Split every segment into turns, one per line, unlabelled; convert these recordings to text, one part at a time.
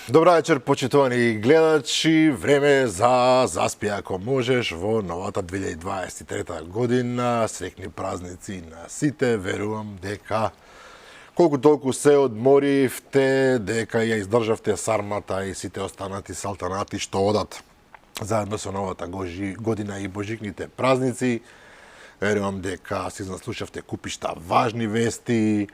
Добра вечер, почитувани гледачи. Време за заспи ако можеш во новата 2023 година. Среќни празници на сите. Верувам дека колку толку се одморивте, дека ја издржавте сармата и сите останати салтанати што одат заедно со новата година и божикните празници. Верувам дека си заслушавте купишта важни вести,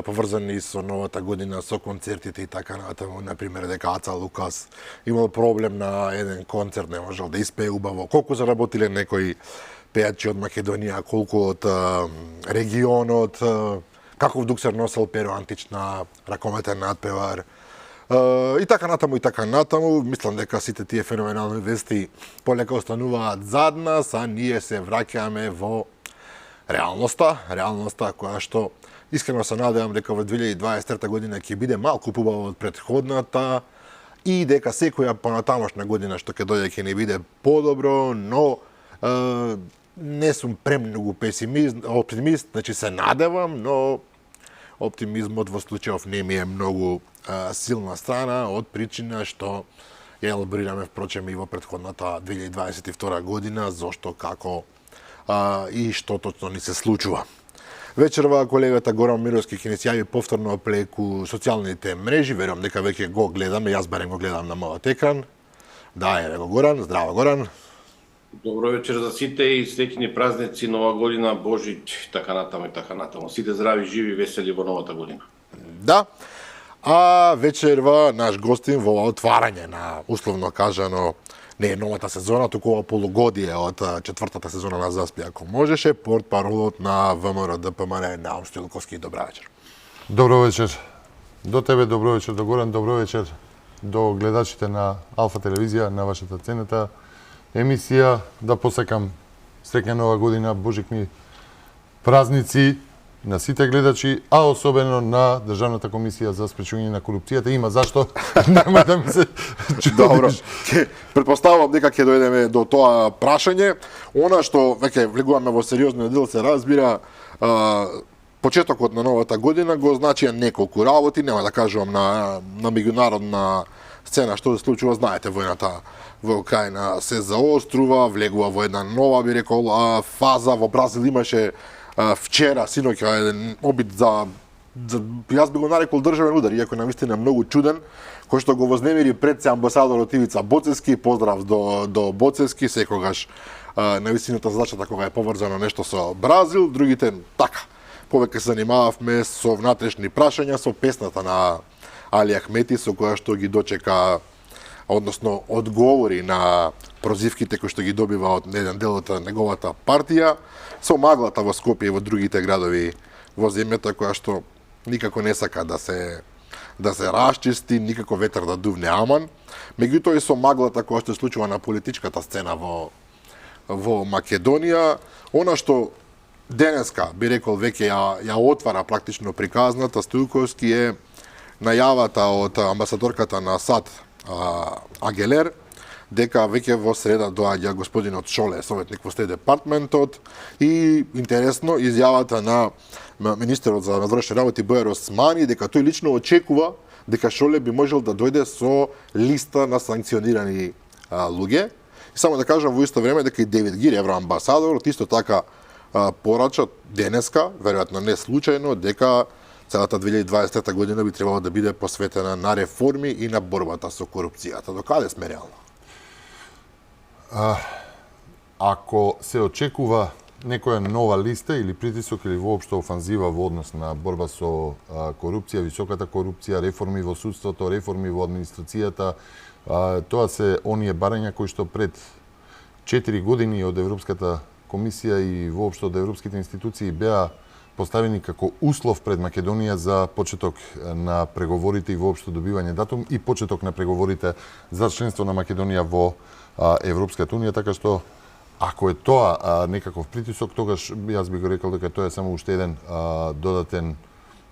поврзани со новата година, со концертите и така натаму. Например, дека Аца Лукас имал проблем на еден концерт, не можел да испее убаво. Колку заработиле некои пејачи од Македонија, колку од регионот, каков дух се носел Перо Антична, ракометен надпевар, и така натаму, и така натаму. Мислам дека сите тие феноменални вести полека остануваат зад нас, а ние се враќаме во реалноста која што искрено се надевам дека во 2023 година ќе биде малку побава од претходната и дека секоја понатамошна година што ќе дојде ќе не биде подобро, но не сум премногу оптимист, значи се надевам, но оптимизмот во случајов не ми е многу силна страна од причина што ја елаборираме впрочем и во претходната 2022 година, зошто, како и што точно ни се случува. Вечерва колегата Горан Мировски ќе ни се јави повторно преку социјалните мрежи, верувам дека веќе го гледаме, јас барем го гледам на мојот екран. Да, еве го Горан, здраво Горан.
Добро вечер за сите и среќни празници, нова година, Божич, така натаму и така натаму. Сите здрави, живи, весели во новата година.
Да. А вечерва наш гостин во отварање на, условно кажано, не е новата сезона, туку ова полугодие од четвртата сезона на Заспи ако можеше, портпаролот на ВМРО ДПМН Наум Стоилковски. Добра вечер.
Добро вечер. До тебе добро вечер, до Горан добро вечер, до гледачите на Алфа телевизија, на вашата ценета емисија. Да посекам среќна нова година, божикни празници на сите гледачи, а особено на Државната комисија за спречување на корупцијата. Има зашто, нема да ми се чудиш.
Добро, претпоставувам дека ќе дојдеме до тоа прашање. Она што веќе влегуваме во сериозниот дел се разбира, почетокот на новата година го значија неколку работи, нема да кажувам на меѓународна сцена што се случува, знаете, војната во Украина се заострува, влегува во една нова, би рекол, фаза. Во Бразил имаше вчера, синоќа, еден обид за јас би го нарекол државен удар, иако навистина многу чуден, кој што го вознемири пред се амбасадорот Ивица Боцевски. Поздрав до Боцевски, секогаш навистината задачата кога е поврзано нешто со Бразил, другите така. Повеќе се занимававме со внатрешни прашања, со песната на Али Ахмети, со која што ги дочека, односно одговори на прозивките кои што ги добива од еден дел од неговата партија, со маглата во Скопје и во другите градови во земјата, која што никако не сака да се расчисти, никако ветер да дувне аман. Меѓутоа и со маглата која што се случува на политичката сцена во Македонија, она што денеска би рекол веќе ја отвара практично приказната Стоилковски е најавата од амбасадорката на САД Агелер, дека веќе во среда доаѓа господинот Шоле, советник во Стейт департментот, и интересно изјавата на министерот за надворешни работи Бојар Османи, дека тој лично очекува дека Шоле би можел да дојде со листа на санкционирани луѓе. И само да кажам во исто време дека и Девид Гир, евроамбасадорот, исто така порача денеска, веројатно не случајно, дека целата 2023 година би требало да биде посветена на реформи и на борбата со корупцијата. До каде сме реално?
Ако се очекува некоја нова листа или притисок или воопшто офанзива во однос на борба со корупција, високата корупција, реформи во судството, реформи во администрацијата, тоа се оние барања кои што пред 4 години од Европската комисија и воопшто од европските институции беа поставени како услов пред Македонија за почеток на преговорите и воопшто добивање датум и почеток на преговорите за членство на Македонија во Европската унија, така што ако е тоа некаков притисок, тогаш јас би го рекол дека тоа е само уште еден додатен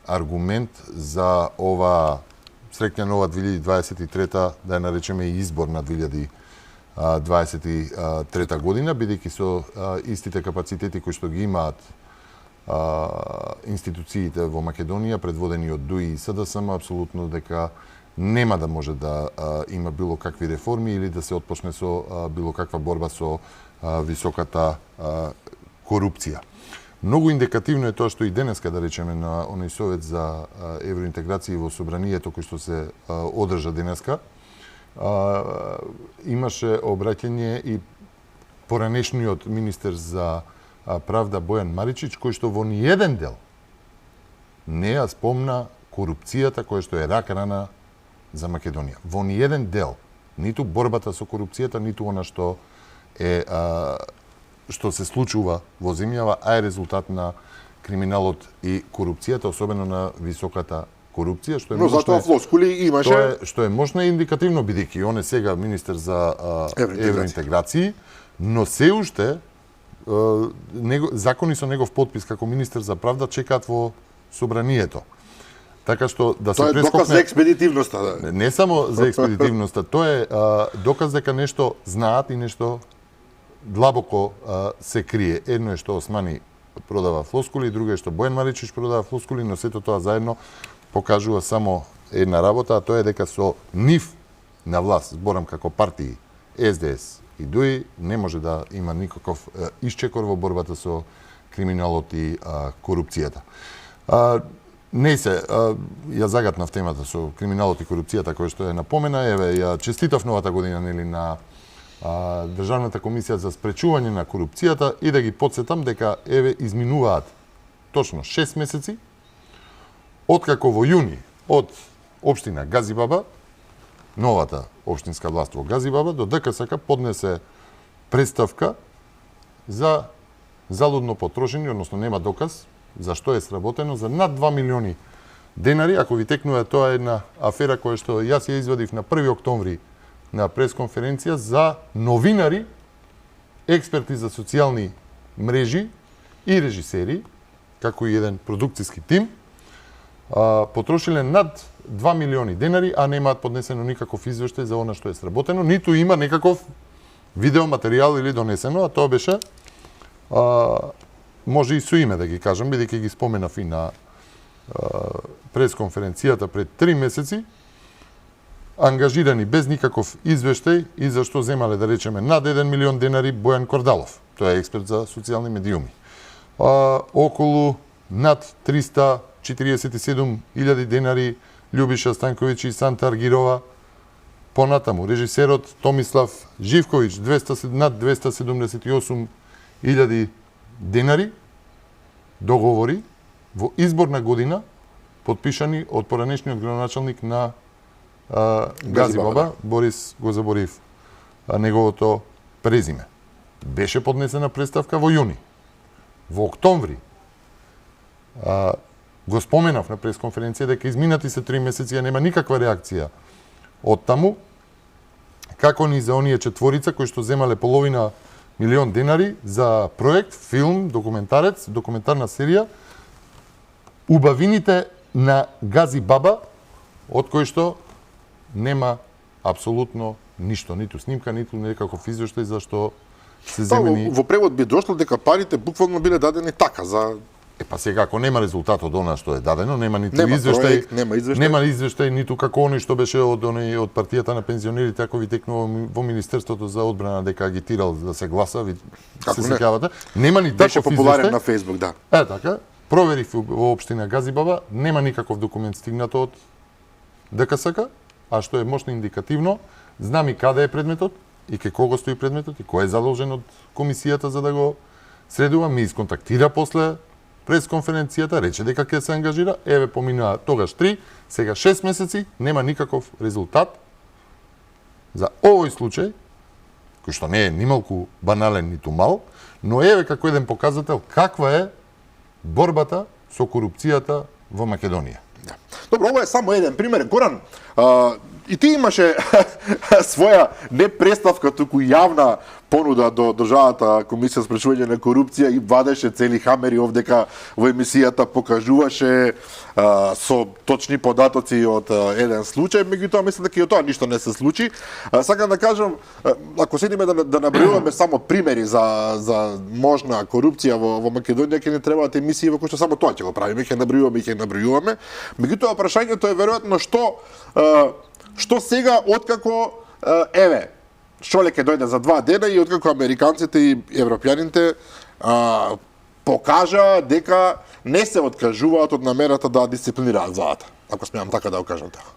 аргумент за ова среќна нова 2023, да ја наречеме и избор на 2023 година, бидејќи со истите капацитети кои што ги имаат институциите во Македонија, предводени од ДУИ и СДСМ, апсолутно дека нема да може да има било какви реформи или да се отпочне со било каква борба со високата корупција. Многу индикативно е тоа што и денеска, да речеме, на оној совет за евроинтеграција во собранието кој што се одржа денеска, имаше обраќање и поранешниот министер за правда Бојан Маричич, кој што во ниеден дел не ја спомна корупцијата која што е рак рана за Македонија. Во ниеден дел, ниту борбата со корупцијата, ниту она што е што се случува во земјава, а е резултат на криминалот и корупцијата, особено на високата корупција, што е
Но затоа флоскули имаше.
Што е можно и индикативно, бидејќи он е сега министер за евроинтеграција, но се уште закони со негов подпис како министер за правда чекаат во собранието. Така што да се
Тоа е доказ за експедитивноста. Да.
Не само за експедитивноста, тоа е доказ дека нешто знаат и нешто длабоко се крие. Едно е што Османи продава флоскули, друго е што Бојан Маричич продава флоскули, но сето тоа заедно покажува само една работа, а тоа е дека со нив на власт, зборам како партии СДС и ДУИ, не може да има никаков исчекор во борбата со криминалот и корупцијата. Не се, ја загатнав темата со криминалот и корупцијата која што е напомена, еве ја честитав новата година нели на Државната комисија за спречување на корупцијата и да ги потсетам дека еве изминуваат точно 6 месеци откако во јуни од општина Газибаба, новата општинска власт во Газибаба, до ДКСК поднесе представка за залудно потрошени, односно нема доказ за што е сработено, за над 2 милиони денари. Ако ви текнува, тоа е една афера која што јас ја извадив на 1 октомври на пресконференција за новинари, експерти за социјални мрежи и режисери, како и еден продукцијски тим, потрошиле над 2 милиони денари, а немаат поднесено никаков извештај за она што е сработено, ниту има некаков видеоматеријал или донесено, а тоа беше може и со име да ги кажам, бидејќи ги споменав и на пресконференцијата пред 3 месеци, ангажирани без никаков извештај и зашто земале, да речеме, над 1 милион денари Бојан Кордалов. Тој е експерт за социјални медиуми. Околу над 347.000 денари Љубиша Станковиќ и Санта Аргирова. Понатаму, режисерот Томислав Живковиќ, над 278.000 денари, договори во изборна година, подпишани од поранешниот градоначалник на Газибаба, Борис, го заборив неговото презиме. Беше поднесена представка во јуни. Во октомври го споменав на пресконференција дека изминати се 3 месеци, а нема никаква реакција од таму, како ни за оние четворица кои што земале половина милион денари за проект, филм, документарец, документарна серија, убавините на Газибаба, од кој што нема апсолутно ништо, ниту снимка, ниту некаков извештај за што се земени.
Во превод би дошло дека парите буквално биле дадени така за
Па сега, ако нема резултат од она што е дадено, нема ниту
нема
извештај,
проект, нема извештај.
нема извештај ниту како оној што беше од партијата на пензионерите, ако ви текнува во Министерството за одбрана дека агитирал да се гласа, ви
Како
се
не?
сеќавате. Нема ни
беше
таков
популарен
извештај.
на Фејсбук, да.
Така, проверив во општина Газибаба, нема никаков документ стигнато од ДКСК, а што е мощно индикативно, знам и каде е предметот, и ке кого стои предметот, и кој е задолжен од комисијата за да го средува. Ми исконтактира после пресконференцијата, рече дека ќе се ангажира, еве поминаа тогаш 3, сега 6 месеци, нема никаков резултат за овој случај, кој што не е нималку банален ниту мал, но еве како еден показател каква е борбата со корупцијата во Македонија.
Да. Добро, ова е само еден пример. Горан, и ти имаше своја не представка, туку јавна понуда до државната комисија за спречување на корупција и вадеше цели хамери овдека во емисијата покажуваше со точни податоци од еден случај, меѓутоа мислам дека и од тоа ништо не се случи. Сакам да кажам, ако седиме да набројуваме само примери за можна корупција во Македонија, ќе не требаат емисии во кои што само тоа ќе го правиме, ќе набројуваме. Меѓутоа прашањето е веројатно што сега откако еве Шоле ќе дојде за 2 дена и откако американците и европјаните покажа дека не се откажуваат од намерата да дисциплинираат владата, ако смеам така да го кажам така.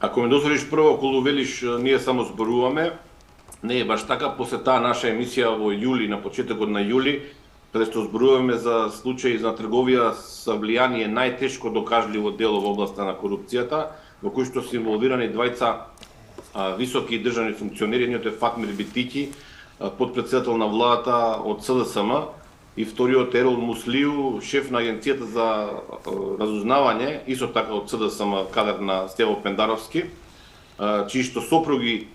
Ако ме дозволиш прво, околу велиш ние само зборуваме, не е баш така, после таа наша емисија во јули, на почетокот на јули, каде што зборуваме за случаи за трговија со влијание, најтешко докажливо дело во областа на корупцијата, во кој што се инволвирани двајца високи државни функционери, едниот е Фатмир Битики, подпредседател на владата од СДСМ, и вториот Ерол Муслиу, шеф на агенцијата за разузнавање, исто така од СДСМ, кадар на Стево Пендаровски, чии што сопруги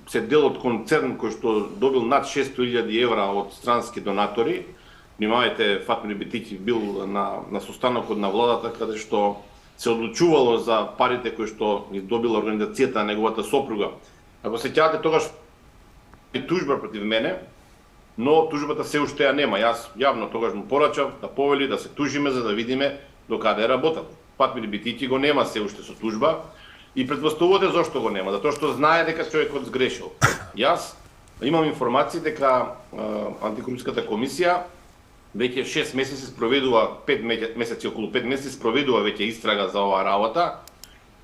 се дел од концерн кој што добил над 600.000 евра од странски донатори. Внимавајте, Фатмир Битики бил на состанокот на владата, каде што се одлучувало за парите кои што ги добила организацијата на неговата сопруга. Ако се сеќавате, тогаш и тужба против мене, но тужбата се уште ја нема. Јас јавно тогаш му порачав да повели да се тужиме за да видиме до каде работат. Фатмир Битики го нема се уште со тужба и претпоставувате зошто го нема, затоа што знае дека човекот сгрешил. Јас имам информации дека антикорупцијската комисија веќе 6 месеци спроведува, 5 месеци, околу 5 месеци спроведува веќе истрага за оваа работа.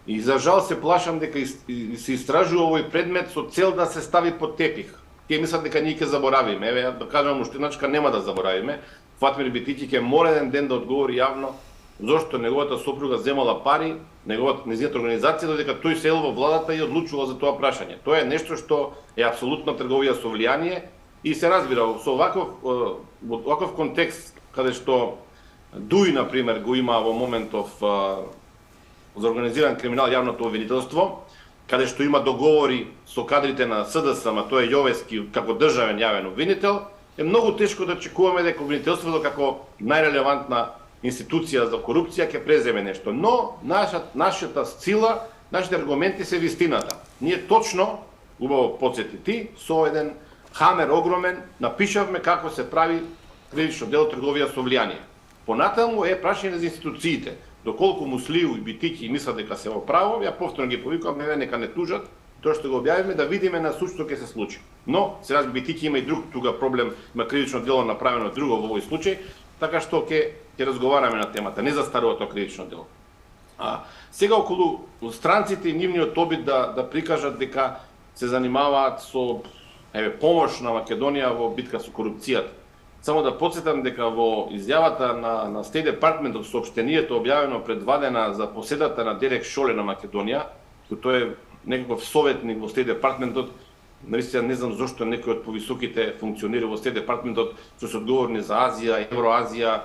И за жал се плашам дека се истражува овој предмет со цел да се стави под тепих. Тие мислат дека ние ќе заборавиме. Еве, да кажам уштиначка, нема да заборавиме. Фатмир Битики ќе мора еден ден да одговори јавно зошто неговата сопруга земала пари, неговата организација, додека тој сел во владата и одлучува за тоа прашање. Тоа е нешто што е апсолутно трговија со влијание и се разбира со ваков контекст каде што Дуј, например, го има во моментов за организиран криминал јавното обвинителство, каде што има договори со кадрите на СДСМ, тоа е Јовески како државен јавен обвинител, е многу тешко да очекуваме дека обвинителството како најрелевантна институција за корупција ќе преземе нешто. Но нашата сила, нашите аргументи се вистината. Ние точно, убаво подсети ти, со еден хамер огромен напишавме како се прави кривично дело трговија со влијание. Понатаму е прашање за институциите. Доколку Муслиу и Битики мислат дека се во право, ја повторно ги повикувам, нека не тужат, тоа што го објавиме да видиме на суд што ќе се случи. Но, се разбира, Битики има и друг тука проблем, има кривично дело направено друго во овој случај, така што ќе разговараме на темата, не застарува тоа кривично дело. Сега околу странците и нивниот обид да прикажат дека се занимаваат со помош на Македонија во битка со корупцијата. Само да подсетам дека во изјавата на State Department од соопштението објавено пред 2 дена за поседата на Дерек Шоле на Македонија, тој е некаков советник во State Department-от, наистина не знам зошто некој од повисоките функционери во State Department-от што се одговорни за Азија, Евроазија,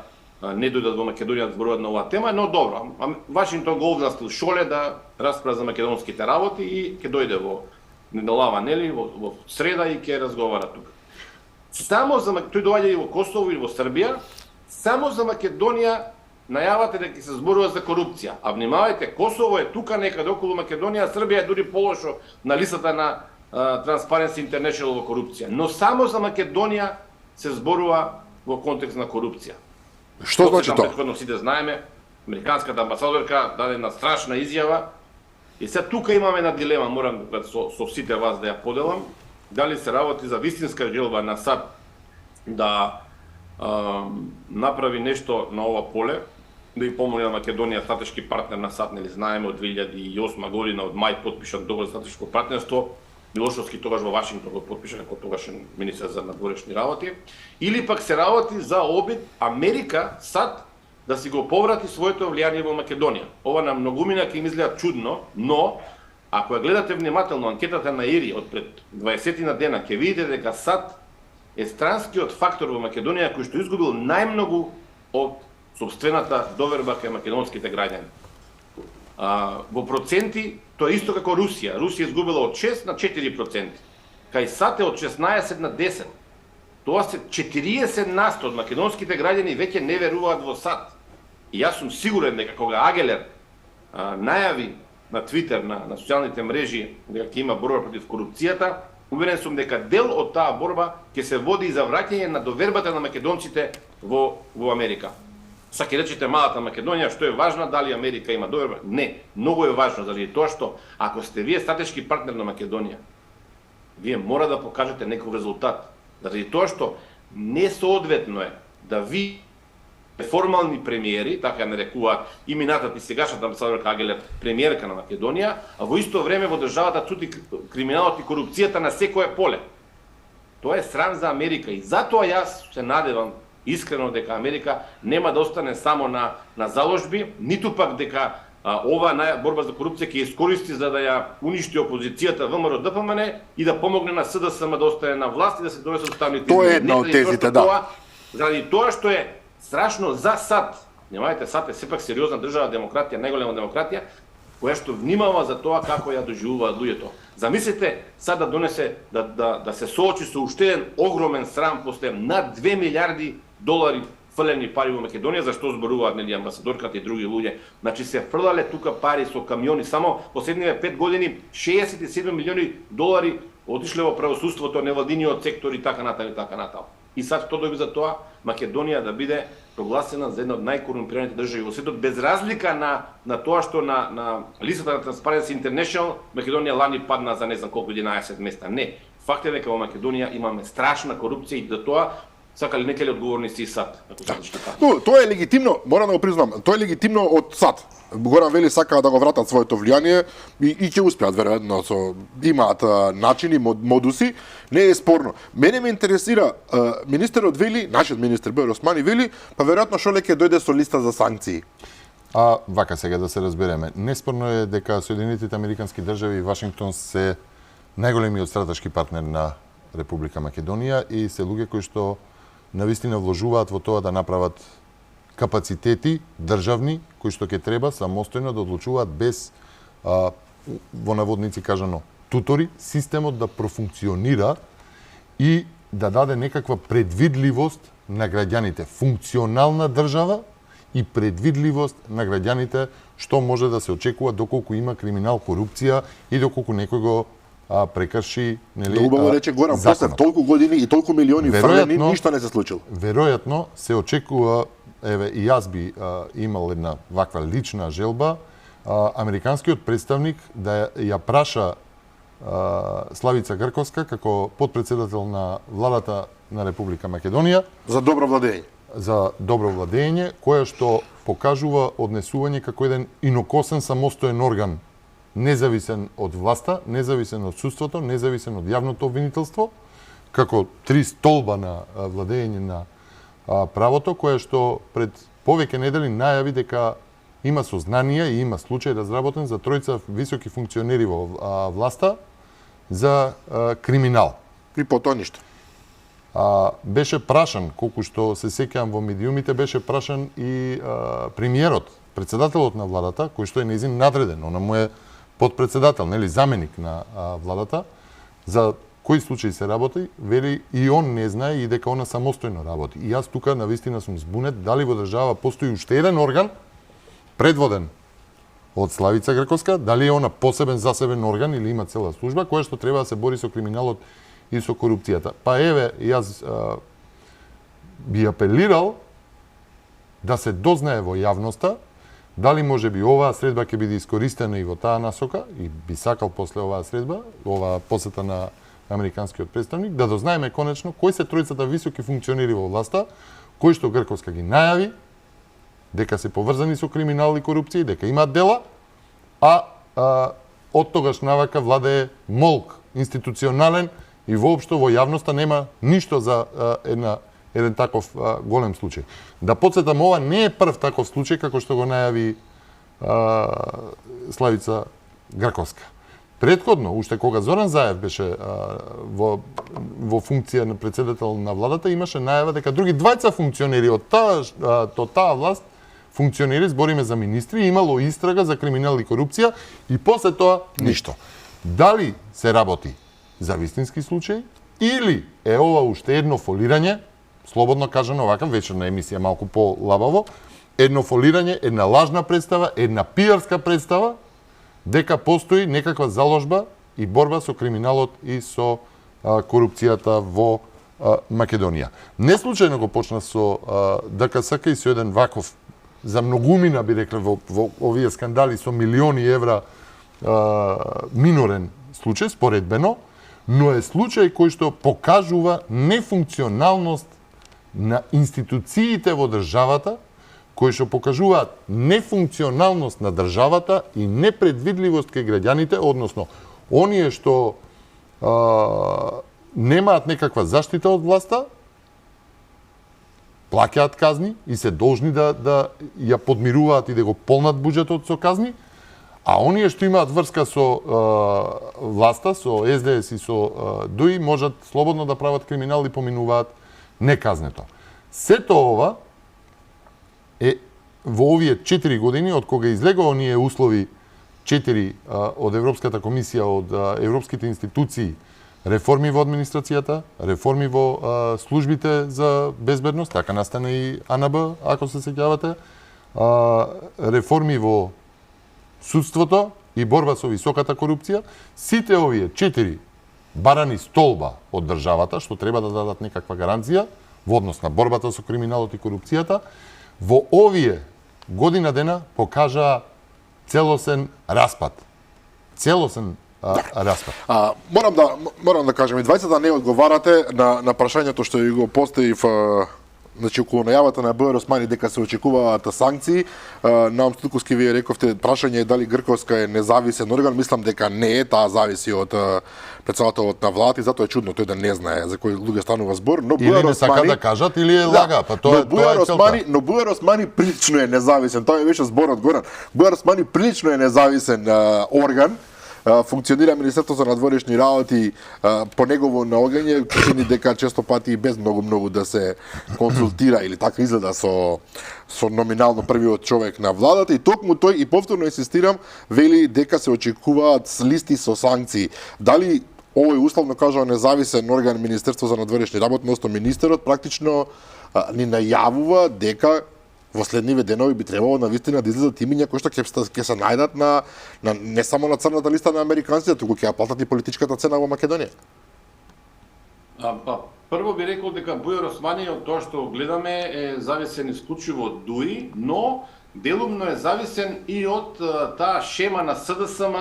не дојдат во Македонија да зборуваат на оваа тема, но добро. Вашингтон го овластил Шоле да расправа за македонските работи и ќе дојде во недолава, нели, во среда и ќе разговара тука. Само за тој доаѓа и во Косово и во Србија, само за Македонија најавате дека ќе се зборува за корупција. А внимавајте, Косово е тука некаде околу Македонија, Србија е дури полошо на листата на Transparency International во корупција. Но само за Македонија се зборува во контекст на корупција.
Што значи тоа?
Претходно сите знаеме, американската амбасадорка даде една страшна изјава. И сега тука имаме една дилема, морам со сите вас да ја поделам. Дали се работи за вистинска желба на САД да направи нешто на ова поле, да и помогне на Македонија, стратешки партнер на САД, нели знаеме од 2008 година, од мај подпишан договор за стратешко партнерство, Милошовски тогаш во Вашингтон го подпиша како тогашен министер за надворешни работи, или пак се работи за обид Америка, САД, да си го поврати своето влијание во Македонија. Ова на многумина ќе им изгледа чудно, но ако ја гледате внимателно анкетата на ИРИ од пред 20 на дена, ќе видите дека САД е странскиот фактор во Македонија кој што изгубил најмногу од сопствената доверба кај македонските граѓани. Во проценти, тоа е исто како Русија. Русија изгубила од 6 на 4%. кај САД е од 16 на 10. Тоа се 40% од македонските граѓани веќе не веруваат во САД. И јас сум сигурен дека кога Агелер најави на Твитер, на социјалните мрежи, дека ќе има борба против корупцијата, уверен сум дека дел од таа борба ќе се води и за враќање на довербата на македонците во Америка. Са ќе речете малата Македонија, што е важна, дали Америка има доверба? Не, многу е важно, заради тоа што ако сте вие стратешки партнер на Македонија, вие мора да покажете некој резултат. Заради тоа што несоодветно е да ви формални премиери, така ја нарекуваат и минатата и сегашната амбасадорка Агелер, премиерка на Македонија, а во исто време во државата цути криминалот и корупцијата на секое поле. Тоа е срам за Америка и затоа јас се надевам искрено дека Америка нема да остане само на заложби, ниту пак дека ова борба за корупција ќе искористи за да ја уништи опозицијата ВМРО ДПМН и да помогне на СДСМ да остане на власт и да се донесат уставните
Тоа е една од тезите, да.
Заради тоа што е страшно за САД. Внимавајте, САД е сепак сериозна држава, демократија, најголема демократија, која што внимава за тоа како ја доживуваат луѓето. Замислете САД да донесе да се соочи со уште еден огромен срам после над 2 милиарди долари фрлени пари во Македонија, зашто зборуваат нели амбасадорката и други луѓе. Значи се фрлале тука пари со камиони, само последниве 5 години 67 милиони долари отишле во правосудството, невладиниот сектор и така натаму и така натаму. И сад што доби за тоа Македонија да биде прогласена за една од најкорумпираните држави во светот, без разлика на тоа што на листата на Transparency International Македонија лани падна за не знам колку 11 места. Не, факт е дека во Македонија имаме страшна корупција и за тоа сакали некаде одговорни си и САД.
Тоа е легитимно, морам да го признам, тоа е легитимно од САД. Горан вели сакаат да го вратат своето влијание и ќе успеат веројатно, имаат начини, модуси, не е спорно. Мене ме интересира, министерот вели, нашиот министер Бојар Османи вели, па веројатно Шоле ќе дојде со листа за санкции.
Вака сега да се разбереме. Неспорно е дека Соединетите Американски држави и Вашингтон се најголемиот стратешки партнер на Република Македонија и се луѓе кои што навистина вложуваат во тоа да направат капацитети државни кои што ќе треба самостојно да одлучуваат без во наводници кажано тутори, системот да профункционира и да даде некаква предвидливост на граѓаните, функционална држава и предвидливост на граѓаните што може да се очекува доколку има криминал, корупција и доколку некој го прекрши, нели,
убаво рече Горан, после толку години и толку милиони фрлени, ништо не се случило.
Веројатно се очекува, еве и јас би имал една ваква лична желба, американскиот представник да ја праша Славица Грковска како потпредседател на владата на Република Македонија
за добро владење.
За добро владење, која што покажува однесување како еден инокосен самостоен орган, независен од власта, независен од судството, независен од јавното обвинителство, како три столба на владење на правото, кое што пред повеќе недели најави дека има сознанија и има случај разработен за тројца високи функционери во власта за криминал.
И потоа ништо.
Беше прашан, колку што се сеќавам во медиумите, беше прашан и премиерот, председателот на владата, кој што е нејзин надреден, она му е подпредседател, нели заменик на владата, за кој случај се работи, вели и он не знае и дека она самостојно работи. И јас тука навистина сум збунет дали во држава постои уште еден орган предводен од Славица Грковска, дали е она посебен засебен орган или има цела служба која што треба да се бори со криминалот и со корупцијата. Па еве, јас би апелирал да се дознае во јавноста дали може би оваа средба ќе биде искористена и во таа насока, и би сакал после оваа средба, оваа посета на американскиот представник, да дознаеме конечно кои се тројцата високи функционери во власта, кои што Грковска ги најави, дека се поврзани со криминал и корупција, дека имаат дела, од тогаш навака владее молк институционален и воопшто во јавноста нема ништо за еден таков голем случај. Да подсетам, ова не е прв таков случај како што го најави Славица Грковска. Претходно, уште кога Зоран Заев беше во функција на председател на владата, имаше најава дека други двајца функционери од таа власт, функционери, збориме за министри, имало истрага за криминал и корупција и после тоа ништо. Дали се работи за вистински случај, или е ова уште едно фолирање, слободно кажано вака, вечерна емисија малку по-лабаво, едно фолирање, една лажна представа, една пиарска представа, дека постои некаква заложба и борба со криминалот и со корупцијата во Македонија. Не случајно го почна со ДКСК и со еден ваков за многумина, би рекле, во овие скандали со милиони евра минорен случај, споредбено, но е случај кој што покажува нефункционалност на институциите во државата, кои што покажуваат нефункционалност на државата и непредвидливост кај граѓаните, односно, оние што немаат некаква заштита од власта, плаќаат казни и се должни да ја подмируваат и да го полнат буџетот со казни, а оние што имаат врска со власта, со СДС и со ДУИ, можат слободно да прават криминал и поминуваат неказнето. Сето ова е во овие 4 години, од кога излега оние услови 4 од Европската комисија, од европските институции, реформи во администрацијата, реформи во службите за безбедност, така настана и АНБ, ако се сеќавате, реформи во судството и борба со високата корупција, сите овие 4 барани столба од државата, што треба да дадат некаква гаранција во однос на борбата со криминалот и корупцијата, во овие година дена покажаа целосен распад. Целосен распад.
Морам да кажем, и двајцата не одговарате на прашањето што ви го поставив, значи околу најавата на БР Османи дека се очекуваат санкции. Наум Стилковски, вие рековте прашање е дали Грковска е независен орган, мислам дека не е, таа зависи од председателот на владата и затоа е чудно тој да не знае за кои луѓе станува збор, но
или не сака да кажат или е лага, па тоа е целта.
Но Бујар Османи прилично е независен, тоа беше зборот горан. Бујар Османи прилично е независен орган. Функционира Министерството за надворешни работи по негово наоѓање, чини дека често пати и без многу да се консултира или така изгледа со номинално првиот човек на владата, и токму тој, и повторно инсистирам, вели дека се очекуваат листи со санкции. Дали овој условно кажано независен орган Министерство за надворешни работи, односно министерот, практично ни најавува дека во следниве денови би требало навистина да излезат имиња кои што ќе се најдат на не само на црната листа на американците, туку ќе ја платат и политичката цена во Македонија.
Прво би рекол дека Бујар Османи од тоа што гледаме е зависен исклучиво од ДУИ, но делумно е зависен и од таа шема на СДСМ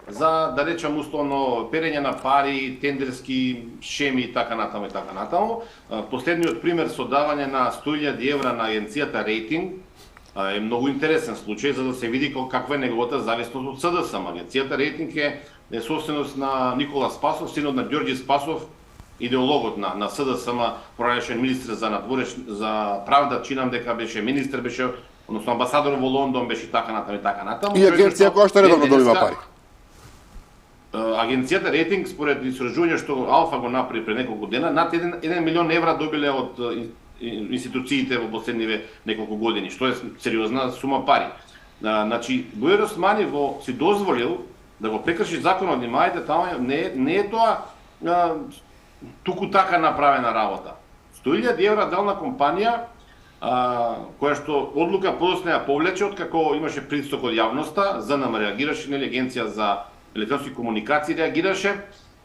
за, да речам условно, перење на пари, тендерски шеми и така натаму и така натаму. Последниот пример со давање на 100.000 евра на агенцијата Рейтинг е многу интересен случај за да се види каква е неговата зависност од СДСМ. Агенцијата Рейтинг е собственост на Никола Спасов, синот на Ѓорѓи Спасов, идеологот на СДСМ, поранешен министр за правда, чинам дека беше министр, односно амбасадор во Лондон, беше така натаму.
И агенција која што редовно добива пари.
Агенцијата Рейтинг, според истражување што Алфа го направи пред неколку дена, над 1 милион евра добиле од институциите во последниве неколку години, што е сериозна сума пари. Значи, Бујар Османи си дозволил да го прекрши законот, внимајте, таму не е тоа туку така направена работа. 100.000 евра дал на компанија, која што одлука подоцна ја повлече, откако имаше притисок од јавноста, ЗНМ реагираше, нели, Агенција за електронски комуникации реагираше,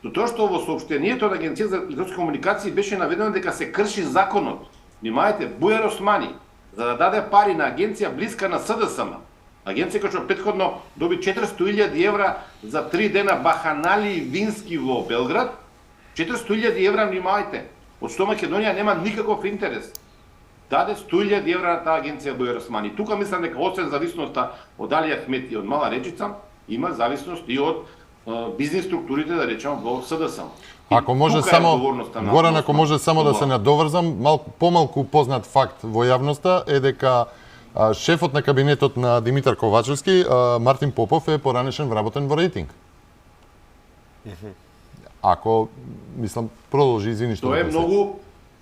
до тоа што во соопштението на Агенција за електронски комуникации беше наведено дека се крши законот. Внимајте, Бујар Османи, за да даде пари на агенција блиска на СДСМ, агенција која што претходно доби 400.000 евра за 3 дена баханали вински во Белград, 400.000 евра, внимајте, од што Македонија нема никаков интерес. Даде 100.000 евра на таа агенција Бујар Османи. Тука мислам дека освен зависноста од Али Ахмет и од Мала Речица, има зависност и од бизнес структурите, да речем, во СДСМ.
Ако може само, Горан, ако може само да се надоврзам, помалку познат факт во јавноста е дека шефот на кабинетот на Димитар Ковачевски, Мартин Попов, е поранешен вработен во Рейтинг. Ако, мислам, продолжи, извини што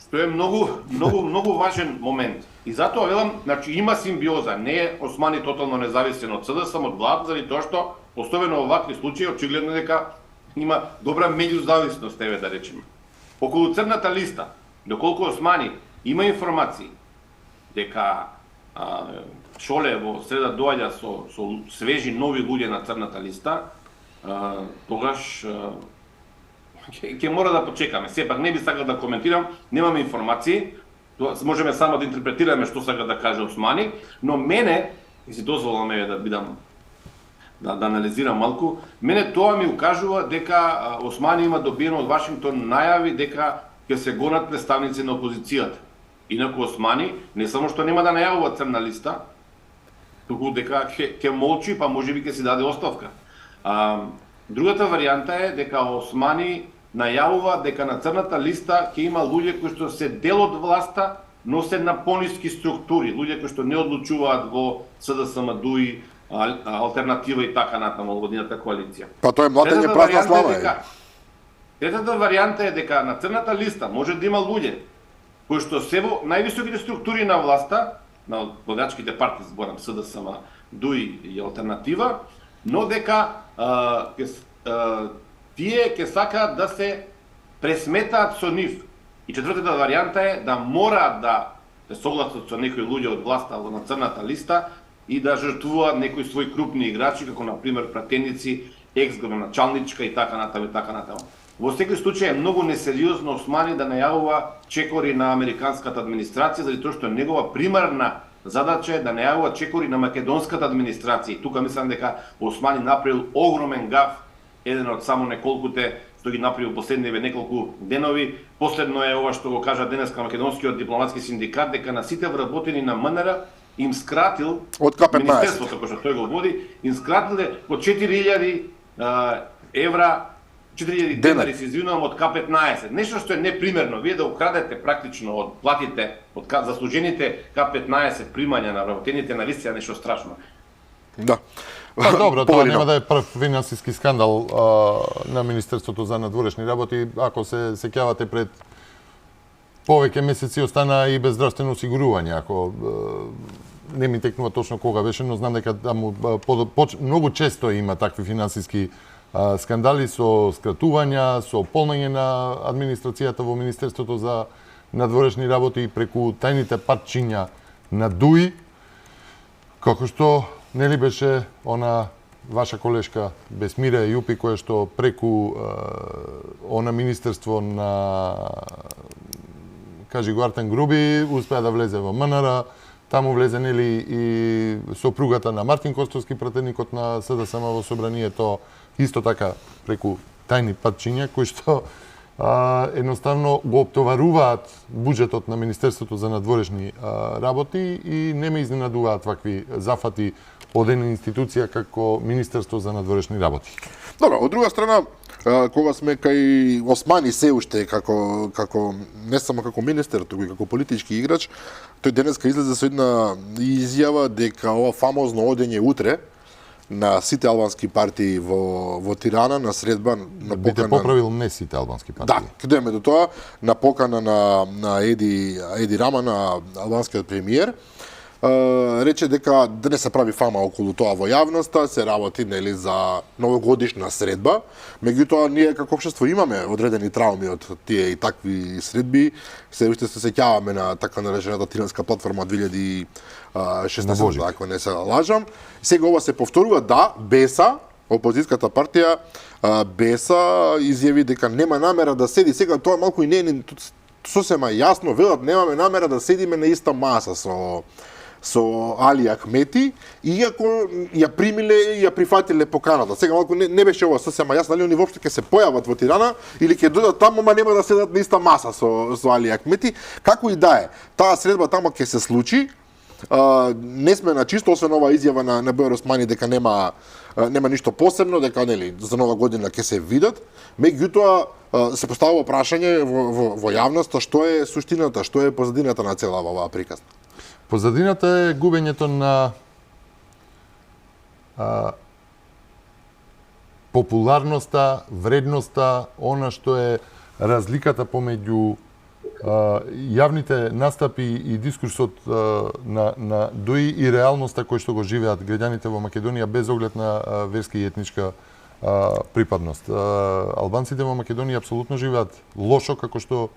Што е многу важен момент. И затоа велам, значи има симбиоза, не е Османи тотално независен од СДСМ, од владата, заради тоа што, особено во вакви случаи, очигледно дека има добра меѓузависност, еве да речеме. Околу црната листа, доколку Османи има информации дека Шоле во среда доаѓа со свежи нови луѓе на црната листа, тогаш ќе мора да почекаме. Сепак не би сакал да коментирам, немаме информации, можеме само да интерпретираме што сака да каже Османи, но мене, и си дозволам да бидам да анализирам малку, мене тоа ми укажува дека Османи има добиено од Вашингтон најави дека ќе се гонат представници на опозицијата. Инаку Османи не само што нема да најавува црна листа, туку дека ќе молчи, па можеби ќе си даде оставка. Другата варијанта е дека Османи најавува дека на црната листа ќе има луѓе кои што се дел од власта, но се на пониски структури, луѓе кои што не одлучуваат во СДСМ, ДУИ, Алтернатива и така натаму во годината коалиција.
Па тоа е млатење празна слава.
Третата варијанта е дека на црната листа може да има луѓе кои што се во највисоките структури на власта, на водачките партии, зборам СДСМ, ДУИ и Алтернатива, но дека тие ќе сакаат да се пресметаат со нив. И четвртата варијанта е да мора да се согласат со некои луѓе од власта на црната листа и да жртвуваат некои своји крупни играчи, како например пратеници, екс-градоначалничка и така натаму и така натаму. Во секој случај е многу несериозно Османи да најавува чекори на американската администрација, заради тоа што негова примарна задача е да најавува чекори на македонската администрација. Тука мислам дека Османи направил огромен гаф, еден од само неколкуте што ги направил последниве неколку денови. Последно е ова што го кажа денеска македонскиот дипломатски синдикат, дека на сите вработени на МНР им скратил
од К15
министерството кој што тој го води, им скратиле по 4000 евра, 4000 денари, се извинувам, од К15. Нешто што е непримерно. Вие да украдете практично од платите, од заслужените К15 примања на вработените на листа, нешто страшно.
Да.
Па добро, тоа нема да е прв финансиски скандал на Министерството за надворешни работи. Ако се сеќавате, пред повеќе месеци остана и без здравствено осигурување. Ако не ми текнува точно кога беше, но знам дека таму многу често има такви финансиски скандали со скратувања, со полнење на администрацијата во Министерството за надворешни работи преку тајните патчиња на ДУИ, како што нели беше она ваша колешка Бесмира Јупи, која што преку она Министерство на кажи го Артен Груби успеа да влезе во МНР, таму влезе нели и сопругата на Мартин Костовски, пратеникот на СДСМ во собранието, исто така преку тајни патчиња кои што едноставно го оптоваруваат буџетот на Министерството за надворешни работи и не ме изненадуваат вакви зафати од една институција како Министерство за надворешни работи.
Добро, од друга страна, кога сме кај Османи се уште како не само како министер, туку и како политички играч, тој денеска излезе со една изјава дека ова фамозно одење утре на сите албански партии во Тирана на средба на покана.
Бите поправил не сите албански партии.
Да, ќе дојдеме до тоа, на покана на Еди Рама, на албанскиот премиер. Рече дека да не се прави фама околу тоа во јавноста, се работи нели за новогодишна средба. Меѓутоа ние како општество имаме одредени трауми од тие и такви средби. Се уште се сеќаваме на така наречената Тиранска платформа 2016, ако не се лажам. Сега ова се повторува, да, БЕСА, опозицијската партија БЕСА изјави дека нема намера да седи. Сега тоа малку и не е сосема јасно, велат немаме намера да седиме на иста маса со Али Ахмети, иако ја примиле и ја прифатиле поканата. Сега малку не беше ова сосема јасно, дали они воопшто ќе се појават во Тирана или ќе дојдат таму, ама нема да седат на иста маса со Али Ахмети. Како и да е, таа средба таму ќе се случи. Не сме на чисто, освен ова изјава на Бојар Османи дека нема ништо посебно, дека нели за нова година ќе се видат. Меѓутоа се поставува прашање во јавноста што е суштината, што е позадината на цела оваа приказна.
Позадината е губењето на популарноста, вредноста, она што е разликата помеѓу јавните настапи и дискурсот на ДУИ и реалноста кој што го живеат граѓаните во Македонија без оглед на верска и етничка припадност. Албанците во Македонија апсолутно живеат лошо како што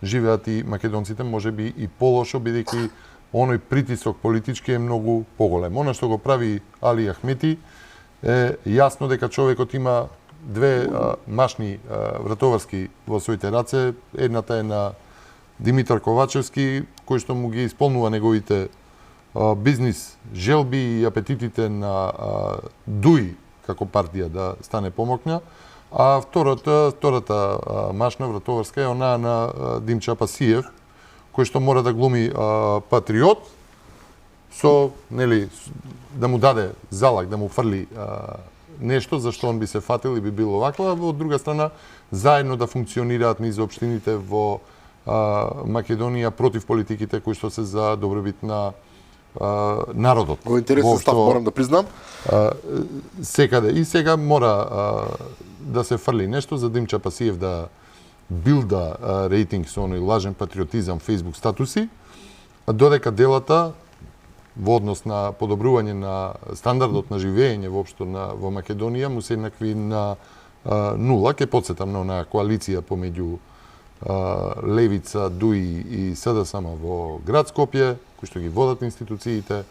живеат и македонците, можеби и полошо, бидејќи оној притисок политички е многу поголем. Она што го прави Али Ахмети е јасно дека човекот има две машни вратоварски во своите раце. Едната е на Димитар Ковачевски, кој што му ги исполнува неговите бизнис желби и апетитите на Дуи како партија да стане помокна, а втората машна вратоварска е онаа на Димча Пасиев, кој што мора да глуми патриот, со, нели, да му даде залак, да му фрли нешто за што он би се фатил и би било ваква, од друга страна заедно да функционираат низ општините во Македонија против политиките кои што се за добробит на народот.
Во интересен став, морам да признам.
Секаде. И сега мора да се фрли нешто за Димча Пасиев да билда рейтинг со оној лажен патриотизам Facebook статуси, додека делата во однос на подобрување на стандардот на живење воопшто во Македонија му се еднакви на нула. Ке потсетам на онаа коалиција помеѓу Левица, Дуи и СДСМ во град Скопје, кои што ги водат институциите,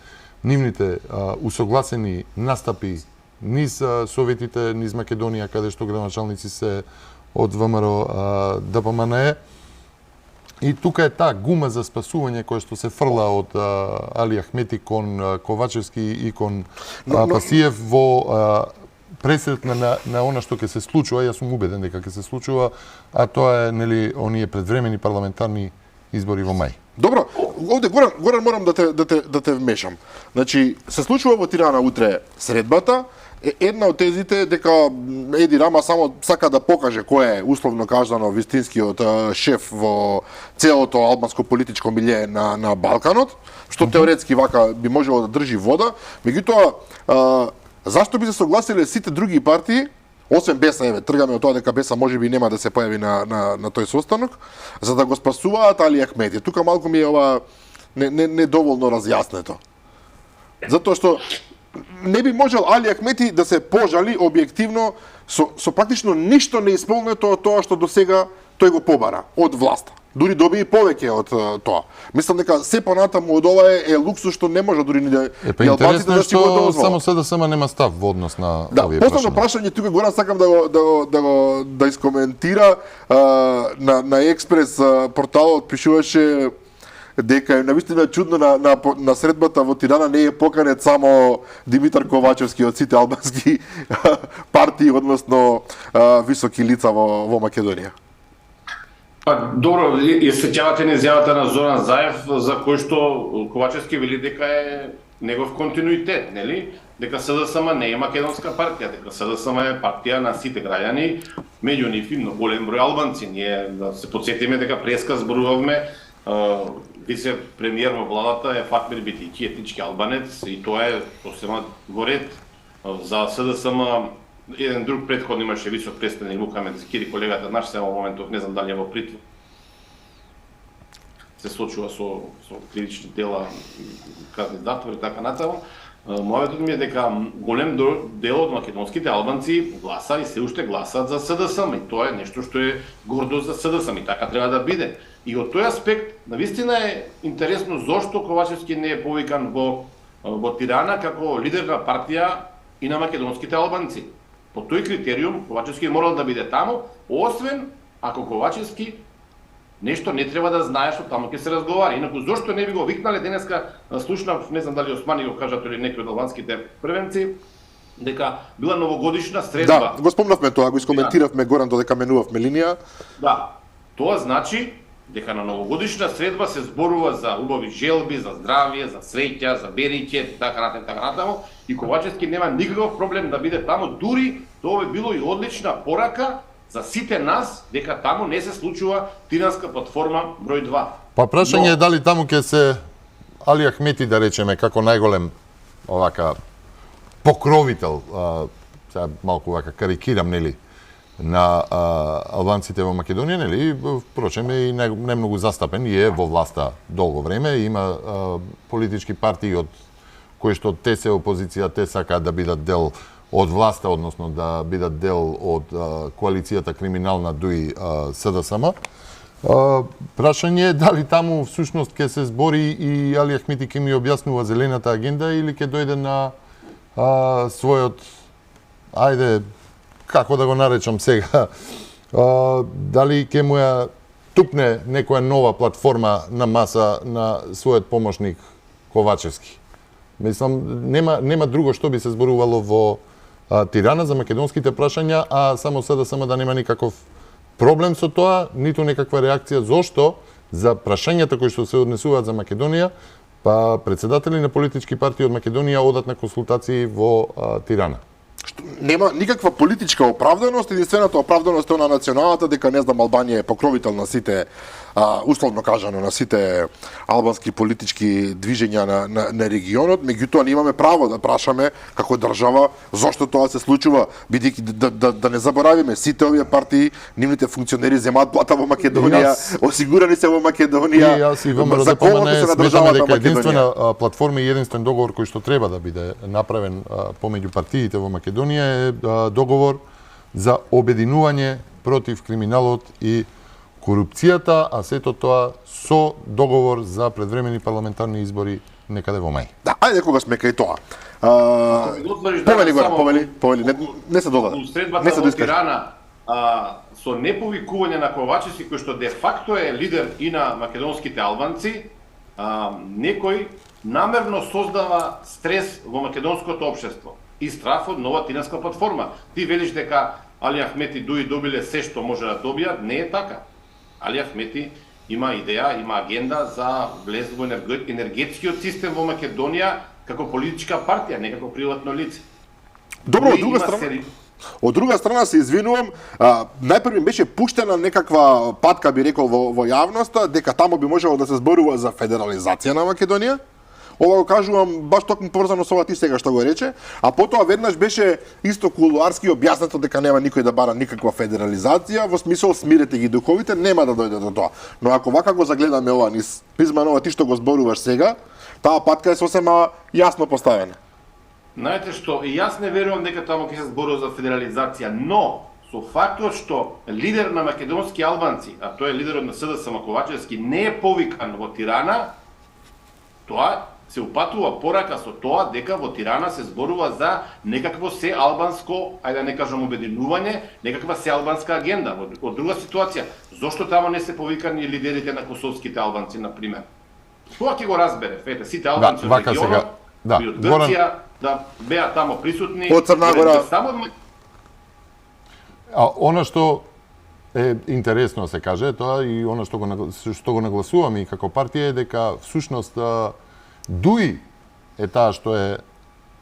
нивните усогласени настапи низ советите, низ Македонија, каде што градоначалници се од ВМРО ДПМНЕ. И тука е таа гума за спасување која што се фрла од Али Ахмети кон Ковачевски и кон Пасиев во пресрет на она што ќе се случува. Јас сум убеден дека ќе се случува, а тоа е, нели, оние предвремени парламентарни избори во мај.
Добро, овде Горан морам да те вмешам. Значи, се случува во Тирана утре средбата. Една од тезите дека Еди Рама само сака да покаже кој е условно кажано вистинскиот шеф во целото албанско политичко милје на Балканот, што теоретски вака би можело да држи вода. Меѓутоа, зашто би се согласиле сите други партии, освен Беса, тргаме од тоа дека Беса можеби нема да се појави на тој состанок, за да го спасуваат Али Ахмети. Тука малку ми е ова недоволно разјаснето. Затоа што не би можел Али Ахмети да се пожали објективно со практично ништо не исполнето од тоа што досега тој го побара од власта. Дури доби и повеќе од тоа. Мислам дека се понатаму од ова е луксус што не може дури ни да
албанците да си го дозволат. Само СДСМ нема став во однос на овие прашања.
Последно прашање тука Горан сакам да искоментира на Експрес порталот пишуваше дека е навистина чудно на средбата во Тирана не е поканет само Димитар Ковачевски од сите албански партии, односно високи лица во Македонија.
Добро, и сеќавате на изјавата на Зоран Заев, за кој што Ковачевски вели дека е негов континуитет, нели? Дека СДСМ не е македонска партија, дека СДСМ е партија на сите граѓани, меѓу нив и многу голем број албанци. Ние да се потсетиме дека преска зборувавме вице премиер во владата е Фатмир Битики, етнички албанец, и тоа е посебно во ред за СДСМ. Еден друг претходно имаше висок представник Мухамед Зекири, колегата наш, се во моментов не знам дали е во притвор. Се случува со кривични дела, казни затвор и така натаму. Мојот ми е дека голем дел од македонските албанци гласа и се уште гласаат за СДСМ, и тоа е нешто што е гордост за СДСМ и така треба да биде. И од тој аспект, навистина е интересно зошто Ковачевски не е повикан во Тирана како лидер на партија и на македонските албанци. По тој критериум Ковачевски морал да биде таму, освен ако Ковачевски нешто не треба да знае што таму ќе се разговара. Инаку зошто не би го викнале? Денеска слушнав, не знам дали Османи го кажат или некои од албанските првенци, дека била новогодишна средба.
Да, го спомнавме тоа, го искоментиравме Горан додека менувавме линија.
Да, тоа значи дека на новогодишна средба се зборува за убави желби, за здравје, за среќа, за бериќе, така натаму, и Ковачевски нема никаков проблем да биде таму, дури тоа би било и одлична порака за сите нас дека таму не се случува тиранска платформа број 2.
Па прашање е дали таму ќе се Али Ахмети, да речеме, како најголем овака покровител, сега малку овака карикирам, нели, на албанците во Македонија, нели, впрочем е и не многу застапен и е во власта долго време, има политички партии од кои што те се опозиција, те сакаат да бидат дел од власта, односно да бидат дел од коалицијата криминална ДУИ СДСМ. Прашање е дали таму всушност ќе се збори и Али Ахмети ќе ми објаснува зелената агенда или ќе дојде на својот, ајде, како да го наречам сега, дали ќе му ја тупне некоја нова платформа на маса на својот помошник Ковачевски. Мислам, нема друго што би се зборувало во Тирана за македонските прашања, а само да нема никаков проблем со тоа, ниту некаква реакција. Зошто за прашањата кои што се однесуваат за Македонија, па председатели на политички партии од Македонија одат на консултации во Тирана.
Нема никаква политичка оправданост, единствената оправданост е на националната, дека не знам Албанија е покровител на сите, условно кажано, на сите албански политички движења на регионот, меѓутоа ние имаме право да прашаме како држава зошто тоа се случува, бидејќи да не заборавиме, сите овие партии, нивните функционери земаат плата во Македонија, осигурани се во Македонија.
И јас и ВМРО ДПМН сметаме дека единствена платформа и единствен договор кој што треба да биде направен помеѓу партиите во Македонија е договор за обединување против криминалот и корупцијата, а сето тоа со договор за предвремени парламентарни избори некаде во мај.
Да, ајде кога сме кај тоа. Повели, не се додаде.
Не се доискаже. Со неповикување на Ковачевски, кој што де факто е лидер и на македонските албанци, некој намерно создава стрес во македонското општество и страф од нова тиранска платформа. Ти велиш дека Али Ахмети ДУИ добиле се што може да добијат, не е така. Али Ахмети има идеја, има агенда за влез во енергетскиот систем во Македонија како политичка партија, не како приватно лице.
Добро, од друга страна се извинувам, најпрв ми беше пуштена некаква патка, би рекол, во јавноста, дека таму би можело да се зборува за федерализација на Македонија. Ова го кажувам баш токму поврзано со ова ти сега што го рече, а потоа веднаш беше исто кулуарски објаснато дека нема никој да бара никаква федерализација, во смисол смирете ги духовите, нема да дојде до тоа. Но ако вака го загледаме ова низ призма на ова ти што го зборуваш сега, таа патка е сосема јасно поставена.
Знаете што, и јас не верувам дека таму ќе се зборува за федерализација, но со фактот што лидер на македонски албанци, а тој е лидерот на СДСМ Ковачевски, не е повикан во Тирана, тоа се упатува порака со тоа дека во Тирана се зборува за некакво се албанско, ајде да не кажам обединување, некаква се албанска агенда. Од друга ситуација, зошто таму не се повикани лидерите на косовските албанци, на пример? Тоа ќе го разбере, ете, сите албанци од регионот, и од Грција, да беа таму присутни.
Од Црна Гора.
Она што е интересно се каже, тоа и она што го нагласуваме и како партија е дека всушност ДУИ е таа што е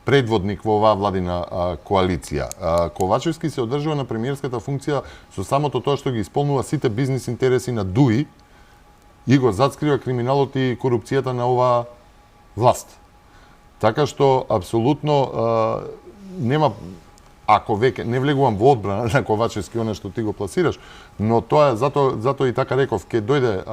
предводник во оваа владина коалиција. Ковачевски се одржува на премиерската функција со самото тоа што ги исполнува сите бизнис интереси на ДУИ и го зацкрива криминалот и корупцијата на оваа власт. Така што апсолутно нема, ако веќе не влегувам во одбрана на Ковачевски она што ти го пласираш, но тоа зато и така реков, ќе дојде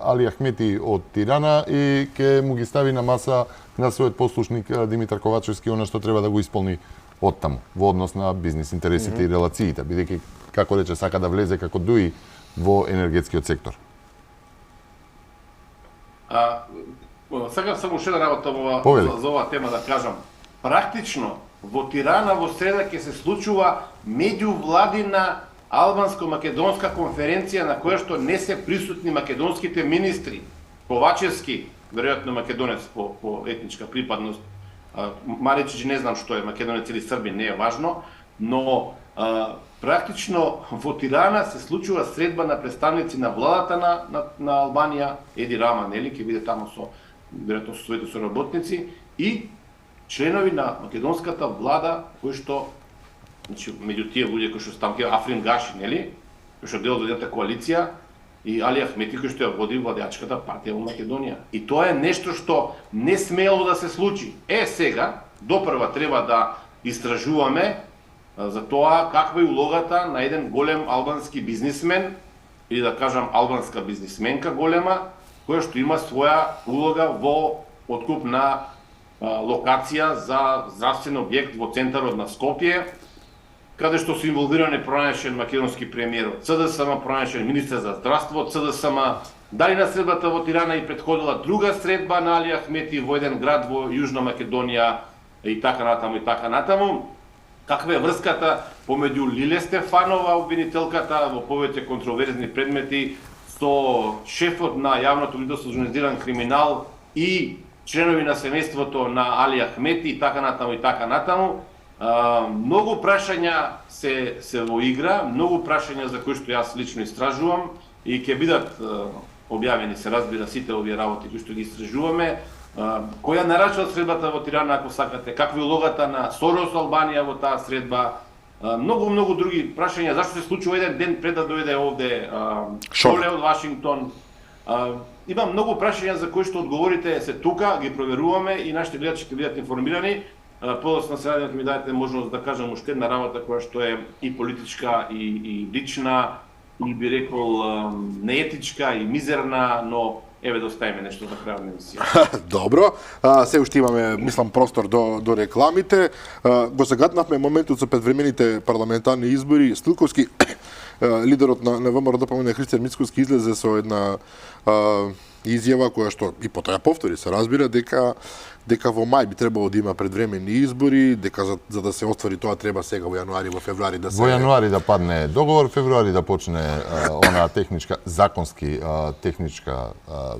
Али Ахмети од Тирана и ќе му ги стави на маса на својот послушник Димитар Ковачевски она што треба да го исполни од таму во однос на бизнис интересите и релациите, бидејќи како рече сака да влезе како ДУИ во енергетскиот сектор.
Сакам само уште една работа за оваа тема да кажам. Практично во Тирана во среда ќе се случува меѓувладина албанско-македонска конференција на која што не се присутни македонските министри. Ковачевски, веројатно македонец по етничка припадност, Маричич не знам што е, македонец или србин, не е важно, но практично во Тирана се случува средба на представници на владата на Албанија, Еди Рама, нели, ќе биде таму со веројатно со своите соработници и членови на македонската влада кои што, значи меѓу тие луѓе кои што там Африн Гаши, нели, кои што дел од едната коалиција, и Али Ахмети кој што ја води владеачката партија во Македонија. И тоа е нешто што не смело да се случи. Сега допрва треба да истражуваме за тоа каква е улогата на еден голем албански бизнисмен или да кажам албанска бизнисменка голема, која што има своја улога во откуп на локација за здравствен објект во центарот на Скопје, каде што се инволвирани пронајшен македонски премиер од ЦДСМ, пронајшен министер за здравство од ЦДСМ, дали на средбата во Тирана и претходила друга средба на Али Ахмети во еден град во Јужна Македонија и така натаму и така натаму. Каква е врската помеѓу Лиле Стефанова, обвинителката во повеќе контроверзни предмети, со шефот на јавното видео за организиран криминал и членови на семејството на Али Ахмети и така натаму и така натаму. Многу прашања се во игра, многу прашања за кои што јас лично истражувам и ќе бидат објавени, се разбира, сите овие работи кои што ги истражуваме. Која нарачува средбата во Тирана, ако сакате, каква е улогата на Сорос Албанија во таа средба, многу други прашања, зашто се случува еден ден пред да дојде овде Шоле од Вашингтон. Има многу прашања за кои што одговорите се тука, ги проверуваме и нашите гледачи ќе бидат информирани. Подоцна се радијат ми дадете можност да кажам уште една работа која што е и политичка и лична и би рекол неетичка и мизерна, но еве да оставиме нешто за крај на емисија.
Добро, се уште имаме, мислам, простор до рекламите. Го загатнавме моментот со предвремените парламентарни избори. Стилковски, лидерот на ВМРО-ДПМН Христијан Мицкоски излезе со една изјава која што и потоа повтори, се разбира, дека во мај би требало да има предвременни избори, дека за да се оствари тоа треба сега во јануари, во февруари да се...
Во јануари да падне договор, февруари да почне онаа законски техничка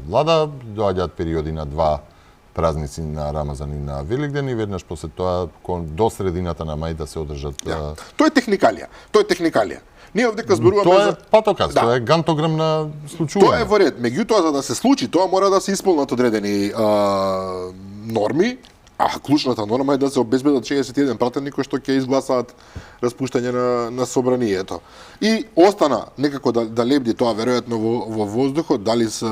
влада, доаѓаат периоди на 2 празници на Рамазан и на Великден и веднаш после тоа до средината на мај да се одржат...
Тоа е техникалија. Ние овдека зборуваме
тоа е патоказ, тоа е гантограм на случување.
Тоа е во ред, меѓутоа за да се случи тоа мора да се исполнат одредени норми, а клучната норма е да се обезбедат 61 пратени кои што ќе изгласаат распуштање на собранието. И остана некако да лебди тоа веројатно во воздухот, дали се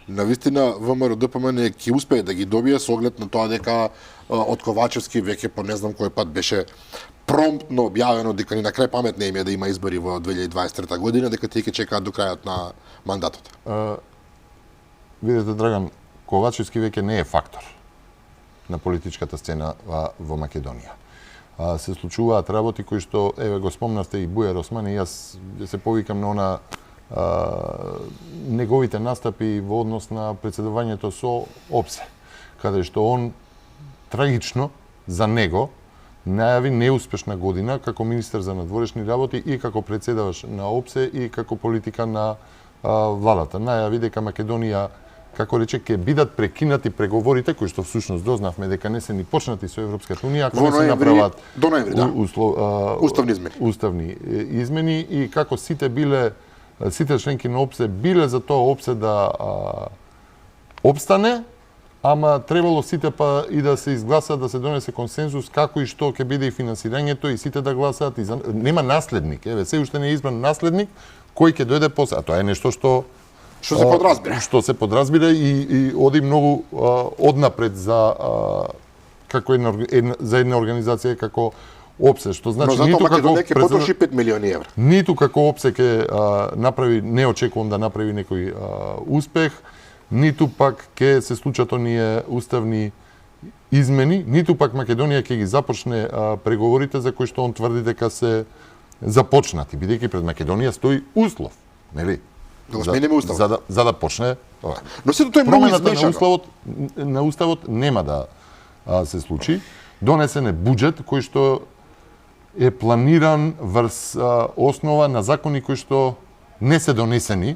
навистина ВМРО-ДПМН ќе успее да ги добие со оглед на тоа дека од Ковачевски веќе по не знам кој пат беше промптно објавено дека ни на крај паметне им е да има избори во 2023 година, дека тие ќе чекаат до крајот на мандатот.
Видете, Драган, Ковачевски веќе не е фактор на политичката сцена во Македонија. Се случуваат работи кои што, еве го спомнавте и Бујар Осман, и јас се повикам на она неговите настапи во однос на председувањето со ОПСЕ, каде што он трагично за него најави неуспешна година како министер за надворешни работи и како председаваш на ОПСЕ и како политика на владата. Најави дека Македонија, како рече, ќе бидат прекинати преговорите, кои што всушност дознавме дека не се ни почнати со Европската унија, ако не се направат
до ноември,
уставни измени и како сите членки на ОПСЕ биле за тоа ОПСЕ да обстане, ама требало сите па и да се изгласа, да се донесе консензус како и што ќе биде и финансирањето и сите да гласаат. Нема наследник, еве, се уште не е избран наследник кој ќе дојде после. А тоа е нешто што
се подразбира.
Што се подразбира и оди многу однапред за како за една организација како ОПСЕ, што значи
ниту како ќе потроши 5 милиони евра.
Ниту како ОПСЕ ќе направи, не очекувам да направи некој успех, ниту пак ќе се случат оние уставни измени, ниту пак Македонија ќе ги започне преговорите за кои што он тврди дека се започнати, бидејќи пред Македонија стои услов, нели?
Да го смениме уставот.
За да почне ова.
Но сето тоа е многу измешано.
На уставот нема да се случи. Донесен е буџет кој што е планиран врз основа на закони кои што не се донесени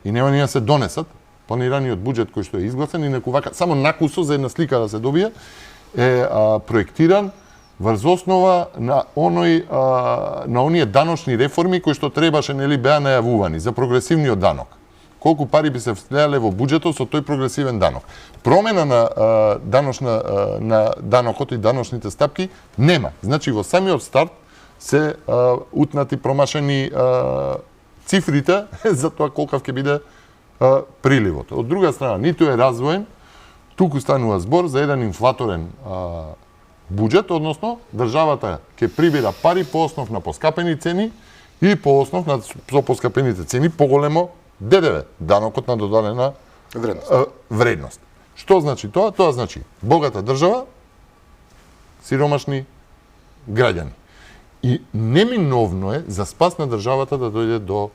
и нема ни да се донесат. Планираниот буџет кој што е изгласен и некувака само накусо за една слика да се добие е проектиран врз основа на оние даночни реформи кои што требаше, нели, беа најавувани за прогресивниот данок. Колку пари би се влеале во буџетот со тој прогресивен данок. Промена на данокот и даночните стапки нема. Значи во самиот старт се утнати промашени цифрите за тоа колкав ќе биде приливот. Од друга страна, ниту е развоен, туку станува збор за еден инфлаторен буџет, односно државата ќе прибира пари по основ на поскапени цени и по основ на со поскапените цени поголемо ДДВ, данокот на додадена вредност. Што значи тоа? Тоа значи богата држава, сиромашни граѓани. И неминовно е за спас на државата да дојде до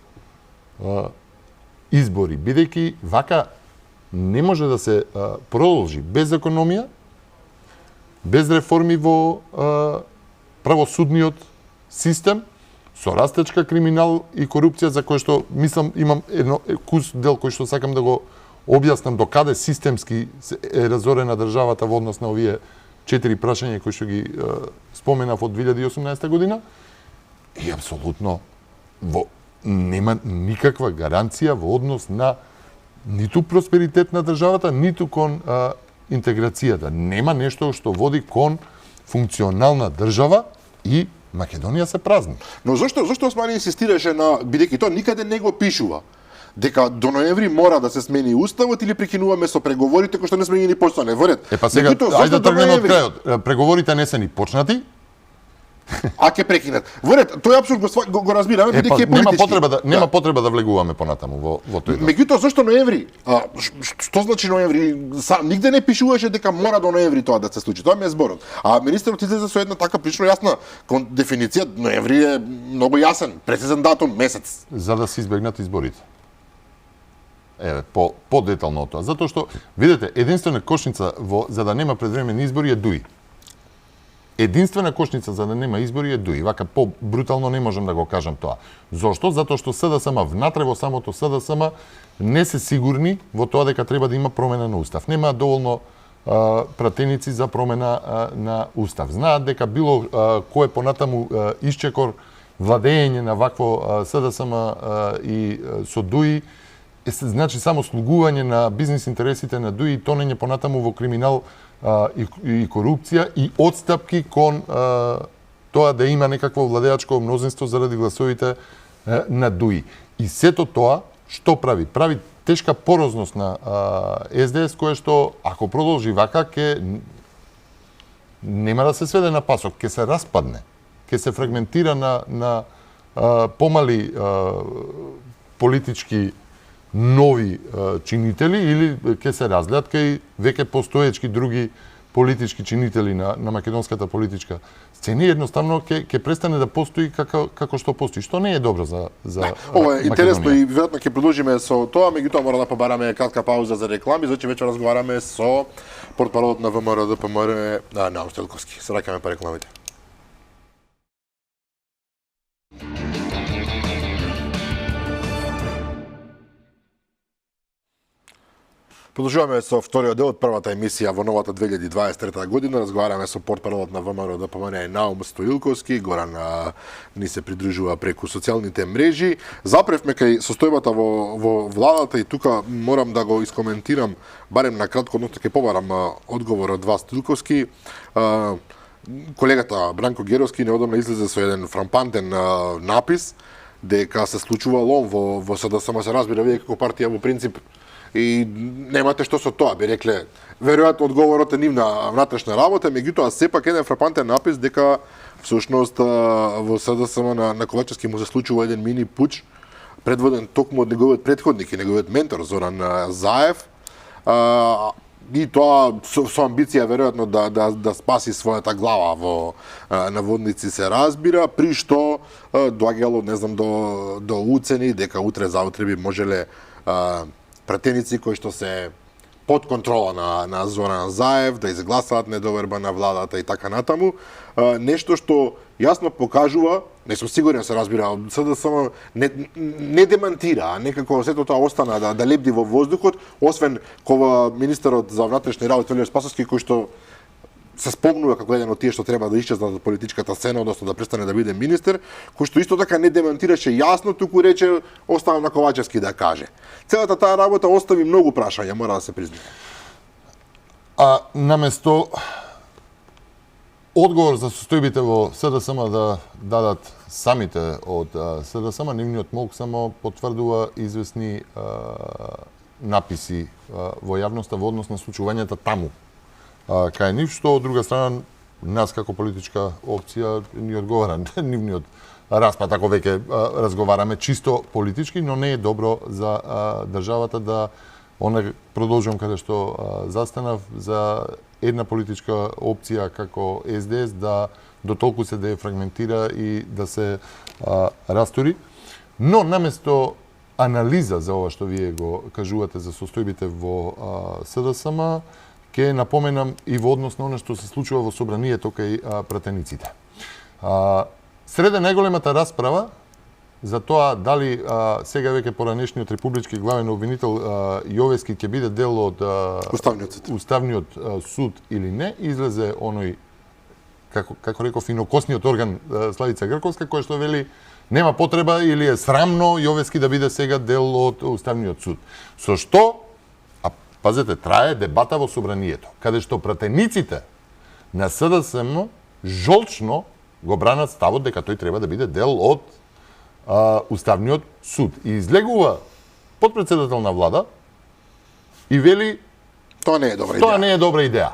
избори, бидејќи вака не може да се продолжи без економија, без реформи во правосудниот систем, со растечка криминал и корупција, за кој што, мислам, имам кус дел кој што сакам да го објаснам до каде системски е разорена државата во однос на овие 4 прашања кои што ги споменав од 2018 година. И апсолутно нема никаква гаранција во однос на ниту просперитет на државата, ниту кон интеграцијата. Нема нешто што води кон функционална држава и Македонија се празни.
Но зашто Османи инсистираше на, бидејќи тоа никаде не го пишува, дека до ноември мора да се смени уставот или прекинуваме со преговорите кои што не сме ги ни почнале во ред.
Па сега, ајде да тргнеме од крајот. Преговорите не се ни почнати.
А ќе прекинат. Во ред, тој апсурд го разбираме, бидејќи е политички.
Нема потреба да влегуваме понатаму во тој.
Меѓутоа зашто ноември? Што значи ноември? Нигде не пишуваше дека мора до ноември тоа да се случи. Тоа ми е зборот. А министерот излезе со една така прилично јасна дефиниција. Ноември е многу јасен, прецизен датум, месец.
За да се избегнат изборите. Еве, по-детално од тоа. Затоа што, видете, единствена кошница за да нема предвремени избори е ДУИ. Единствена кошница за да нема избори е ДУИ. Вака по-брутално не можам да го кажам тоа. Зошто? Затоа што СДСМ внатре во самото СДСМ не се сигурни во тоа дека треба да има промена на устав. Нема доволно пратеници за промена на устав. Знаат дека било кој понатаму исчекор владење на вакво СДСМ и со ДУИ, значи само слугување на бизнис интересите на ДУИ и тонење понатаму во криминал и корупција и отстапки кон тоа да има некакво владеачко мнозинство заради гласовите на ДУИ. И сето тоа што прави? Прави тешка порозност на СДС, која што ако продолжи вака нема да се сведе на пасок, ќе се распадне, ќе се фрагментира на помали политички нови чинители или ќе се разгледат кај веќе постоечки други политички чинители на македонската политичка сцена, едноставно ќе престане да постои како што постои, што не е добро за
Ова е интересно и веројатно ќе продолжиме со тоа, меѓутоа мора да побараме кратка пауза за реклами, зашто веќе разговараме со портпаролот на ВМРО ДПМН на Стрелковски. Се раќаме па рекламите. Продолжуваме со вториот дел од првата емисија во новата 2023 година. Разговараме со портпаролот на ВМРО ДПМН Наум Стоилковски. Горан ни се придружува преку социјалните мрежи. Запревме кај состојбата во владата и тука морам да го искоментирам барем на кратко, односно ќе побарам одговор од вас, Стоилковски. Колегата Бранко Геровски неодамна излезе со еден фрампантен напис дека се случува лом во СДСМ, се разбира вие како партија во принцип и немате што со тоа, би рекле, веројатно одговорот е нивна внатрешна работа, меѓутоа сепак еден фрапантен напис дека всушност во СДСМ на Ковачевски му се случува еден мини пуч предводен токму од неговиот претходник и неговиот ментор Зоран Заев. И тоа со амбиција веројатно да спаси својата глава во наводници се разбира, при што доаѓало не знам до уцени дека утре заутре би можеле пратеници кои што се под контрола на Зоран Заев да изгласаат недоверба на владата и така натаму. Нешто што јасно покажува, не сум сигурен се разбира, СДСМ не демантира, некако сето тоа остана да лебди во воздухот, освен кога министерот за внатрешни работи Велимир Спасовски кој што се спомнува како еден од тие што треба да исчезнат од политичката сцена, односно да престане да биде министер, кој што исто така не демантираше јасно, туку рече оставам на Ковачевски да каже. Целата таа работа остави многу прашања, мора да се признае.
Наместо одговор за состојбите во СДСМ да дадат самите од СДСМ, нивниот МОЛК само потврдува известни написи во јавноста во однос на случувањата таму кај нив, што од друга страна нас како политичка опција ни одговара нивниот распад, ако веќе разговараме чисто политички, но не е добро за државата да Онда продолжувам каде што застанав за една политичка опција како СДС да до толку се дефрагментира и да се растури. Но наместо анализа за ова што вие го кажувате за состојбите во СДСМ, ќе напоменам и во однос на она што се случува во собранието кај пратениците. Среде најголемата расправа за тоа дали сега веќе поранешниот републички главен обвинител Јовески ќе биде дел од Уставниот суд или не, излезе оној како реков инокосниот орган Славица Грковска кој што вели нема потреба или е срамно Јовески да биде сега дел од Уставниот суд. Со што, пазете, трае дебата во собранието, каде што пратениците на СДСМ жолчно го бранат ставот дека тој треба да биде дел од Уставниот суд. И излегува подпредседател на влада и вели
тоа не е добра идеја.
Тоа не е добра идеја.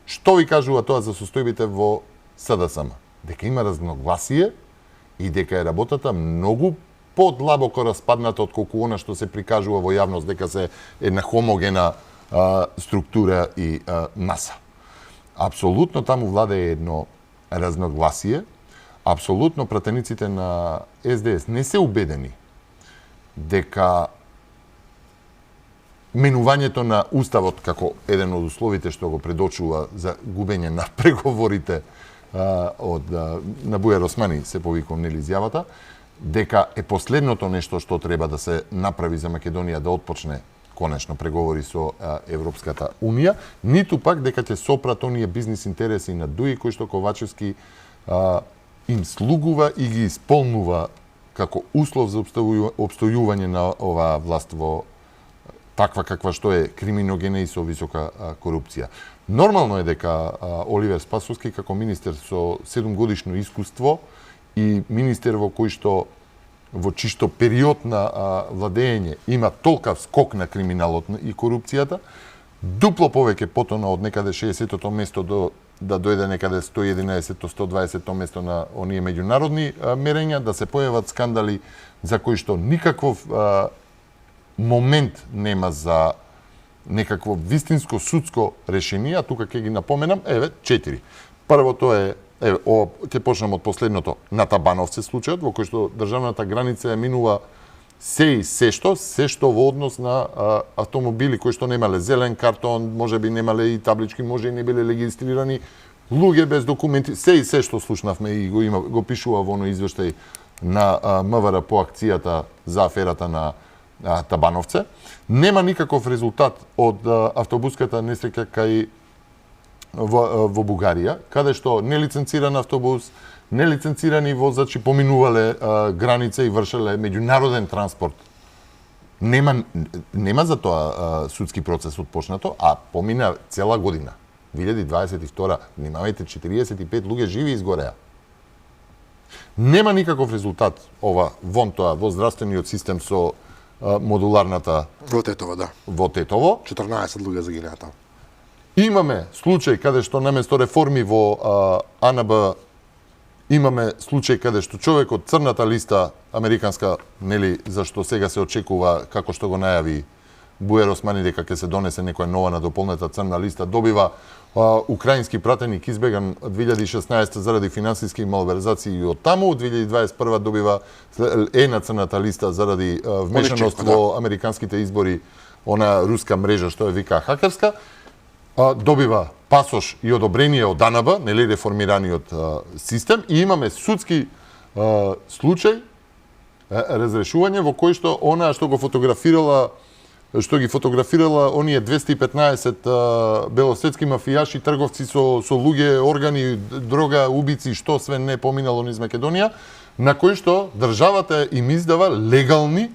Што ви кажува тоа за состојбите во СДСМ? Дека има разногласие и дека е работата многу подлабоко распадната од колку она што се прикажува во јавност, дека се една хомогена структура и маса. Апсолутно таму владее едно разногласие. Апсолутно пратениците на СДС не се убедени дека менувањето на Уставот како еден од условите што го предочува за губење на преговорите на Бујар Османи, се повикам нели изјавата, дека е последното нешто што треба да се направи за Македонија да отпочне конечно преговори со Европската Унија, ниту пак дека ќе сопрат оние бизнис интереси на ДУИ кои што Ковачевски им слугува и ги исполнува како услов за обстојување на оваа власт во таква каква што е криминогена и со висока корупција. Нормално е дека Оливер Спасовски како министер со 7 годишно искуство и министер во кој што во чисто период на владење има толкав скок на криминалот и корупцијата, дупло повеќе потона од некаде 60-то место до да дојде некаде 111-то, 120-то место на оние меѓународни мерења, да се појават скандали за кои што никаков момент нема за некакво вистинско судско решение, а тука ќе ги напоменам, 4. Првото е, ќе почнам од последното, на Табановце случајот, во кој што државната граница ја минува се што во однос на автомобили кои што немале зелен картон, може би немале и таблички, може и не биле регистрирани, луѓе без документи, се што слушнавме и го пишува во оној извештај на МВР по акцијата за аферата на Табановце. Нема никаков резултат од автобуската несреќа кај во Бугарија, каде што нелиценциран автобус, нелиценцирани возачи поминувале граница и вршеле меѓународен транспорт. Нема за тоа судски процес отпочнато, а помина цела година. 2022, внимавајте, 45 луѓе живи изгореа. Нема никаков резултат вон тоа во здравствениот систем со модуларната
Во Тетово, да.
Во Тетово.
14 луѓе загинаа таму.
Имаме случај каде што наместо реформи во АНБ имаме случај каде што човек од црната листа американска, нели, зашто сега се очекува како што го најави Бујар Османи дека ќе се донесе некоја нова надополнета црна листа, добива украински пратеник избеган 2016 заради финансиски малверзации од таму, 2021 добива на црната листа заради вмешаност во американските избори, она руска мрежа што ја вика хакерска, добива пасош и одобрение од АНБ, нели реформираниот систем, и имаме судски случај, разрешување во кој што она што ги фотографирала оние 215 белосветски мафијаши, трговци со луѓе, органи, дрога, убици, што све не поминало низ Македонија, на кој што државата им издава легални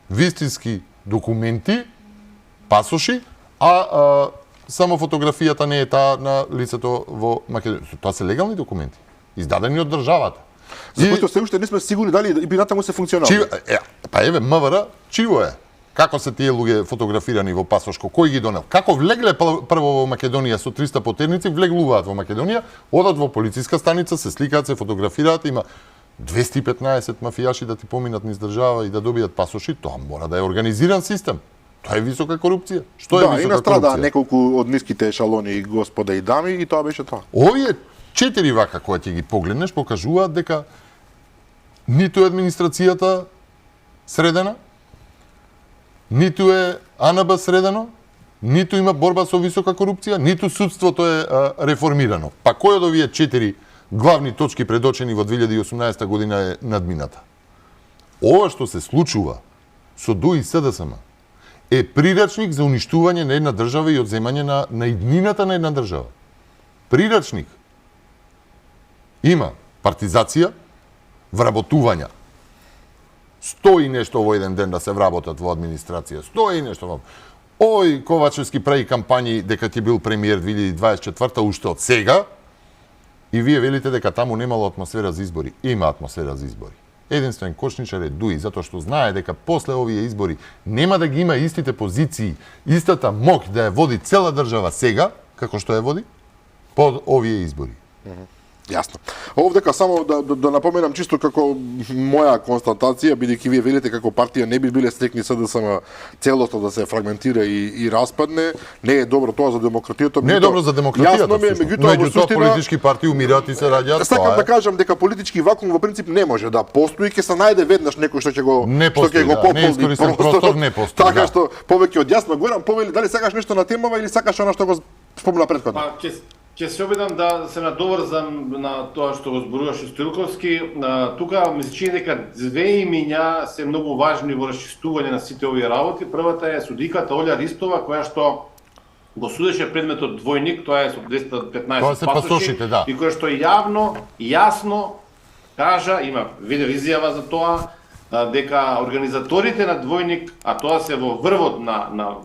вистински документи, пасоши, а само фотографијата не е таа на лицето во Македонија. Тоа се легални документи, издадени од државата.
За кои се уште не сме сигурни дали и би натаму се функционални.
Па еве, МВР, чиво е? Како се тие луѓе фотографирани во пасошко? Кој ги донел? Како влегле прво во Македонија со 300 потерници, влеглуваат во Македонија, одат во полициска станица, се сликаат, се фотографираат, има 215 мафијаши да ти поминат низ држава и да добијат пасоши, тоа мора да е организиран систем. Тоа е висока корупција. Што е
Да, и
висока
настрада
корупција?
неколку од ниските ешалони, господа и дами, и тоа беше тоа.
Овие 4 вака кои ќе ги погледнеш покажуваат дека ниту е администрацијата средена, ниту е АНБ средено, ниту има борба со висока корупција, ниту судството е реформирано. Па кој од овие 4 главни точки предочени во 2018 година е надмината? Ова што се случува со ДУИ и СДСМ е прирачник за уништување на една држава и одземање на иднината на една држава. Прирачник. Има партизација, вработувања. 100 и нешто во еден ден да се вработат во администрација. 100 и нешто во... Ој, Ковачевски прави кампањи дека ќе бил премиер 2024 уште од сега. И вие велите дека таму немало атмосфера за избори. Има атмосфера за избори. Единствен кошничар е ДУИ, затоа што знае дека после овие избори нема да ги има истите позиции, истата моќ да ја води цела држава сега, како што ја води, под овие избори.
Јасно. Овдека само да напоменам чисто како моја констатација, бидејќи вие велите како партија не би биле стрекни СДСМ целосно да се фрагментира и распадне, не е добро тоа за демократијата.
Не е добро за демократијата.
Јасно ми е, меѓутоа
политички партии умираат и се раѓаат.
Сакам да кажам дека политички вакуум во принцип не може да постои, ќе се најде веднаш некој што ќе го
пополни простор, не постои.
Така што повеќе од јасно Горан повели дали сакаш нешто на темава или сакаш она што го спомна претходно.
Ќе се обидам да се надоврзам на тоа што го зборуваше Стоилковски. Тука ми се чини дека две имиња се многу важни во расчистување на сите овие работи. Првата е судиката Олја Ристова, која што го судеше предметот двојник, тоа е со 215 пасоши,
да.
И која што јавно, јасно кажа, има видео изјава за тоа, дека организаторите на двојник, а тоа се во врвот на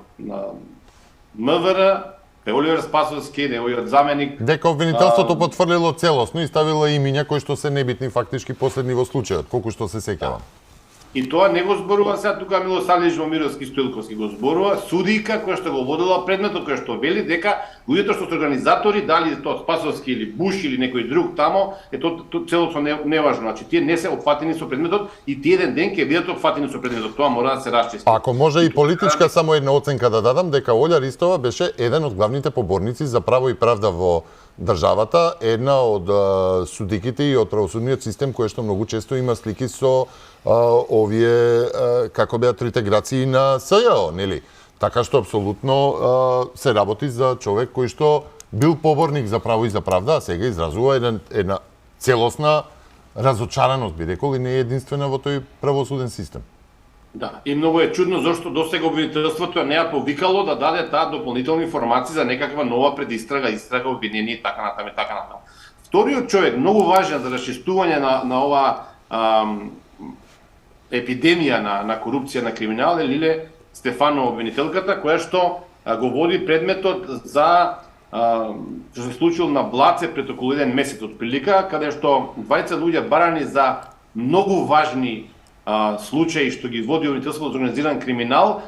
МВР, Оливер Спасовски, неговиот заменик.
Дека обвинителството потврдило целосно и ставило имиња кои што се небитни фактички последни во случајот, колку што се сеќавам.
И тоа не го зборува сега тука Милосавлjević Момировски Стоилковски, го зборува судика која што го водела предметот, која што вели дека луѓето што се организатори, дали тоа Спасовски или Буш или некој друг тамо, е тоа целосно неважно. Значи тие не се опфатени со предметот и тие еден ден ќе бидат опфатени со предметот. Тоа мора да се расчисти.
Ако може и политичка само една оценка да дадам, дека Олја Ристова беше еден од главните поборници за право и правда во државата, една од судиките и од правосудниот систем кој што многу често има слики со овие, како беа трите грации на СЈО, нели? Така што апсолутно се работи за човек кој што бил поборник за право и за правда, а сега изразува една целосна разочараност, би рекол, и не е единствена во тој правосуден систем.
Да, и многу е чудно зашто досега обвинителството не ја повикало да даде таа дополнителни информации за некаква нова предистрага, обвинение и така натаму и така натаму. Вториот човек, многу важен за расчистување на ова епидемија на корупција, на криминал, е Лиле Стефанова, обвинителката, која што го води предметот за што се случило на Блаце пред околу еден месец од прилика, каде што 20 луѓе барани за многу важни случаи што ги води обвинителството за организиран криминал,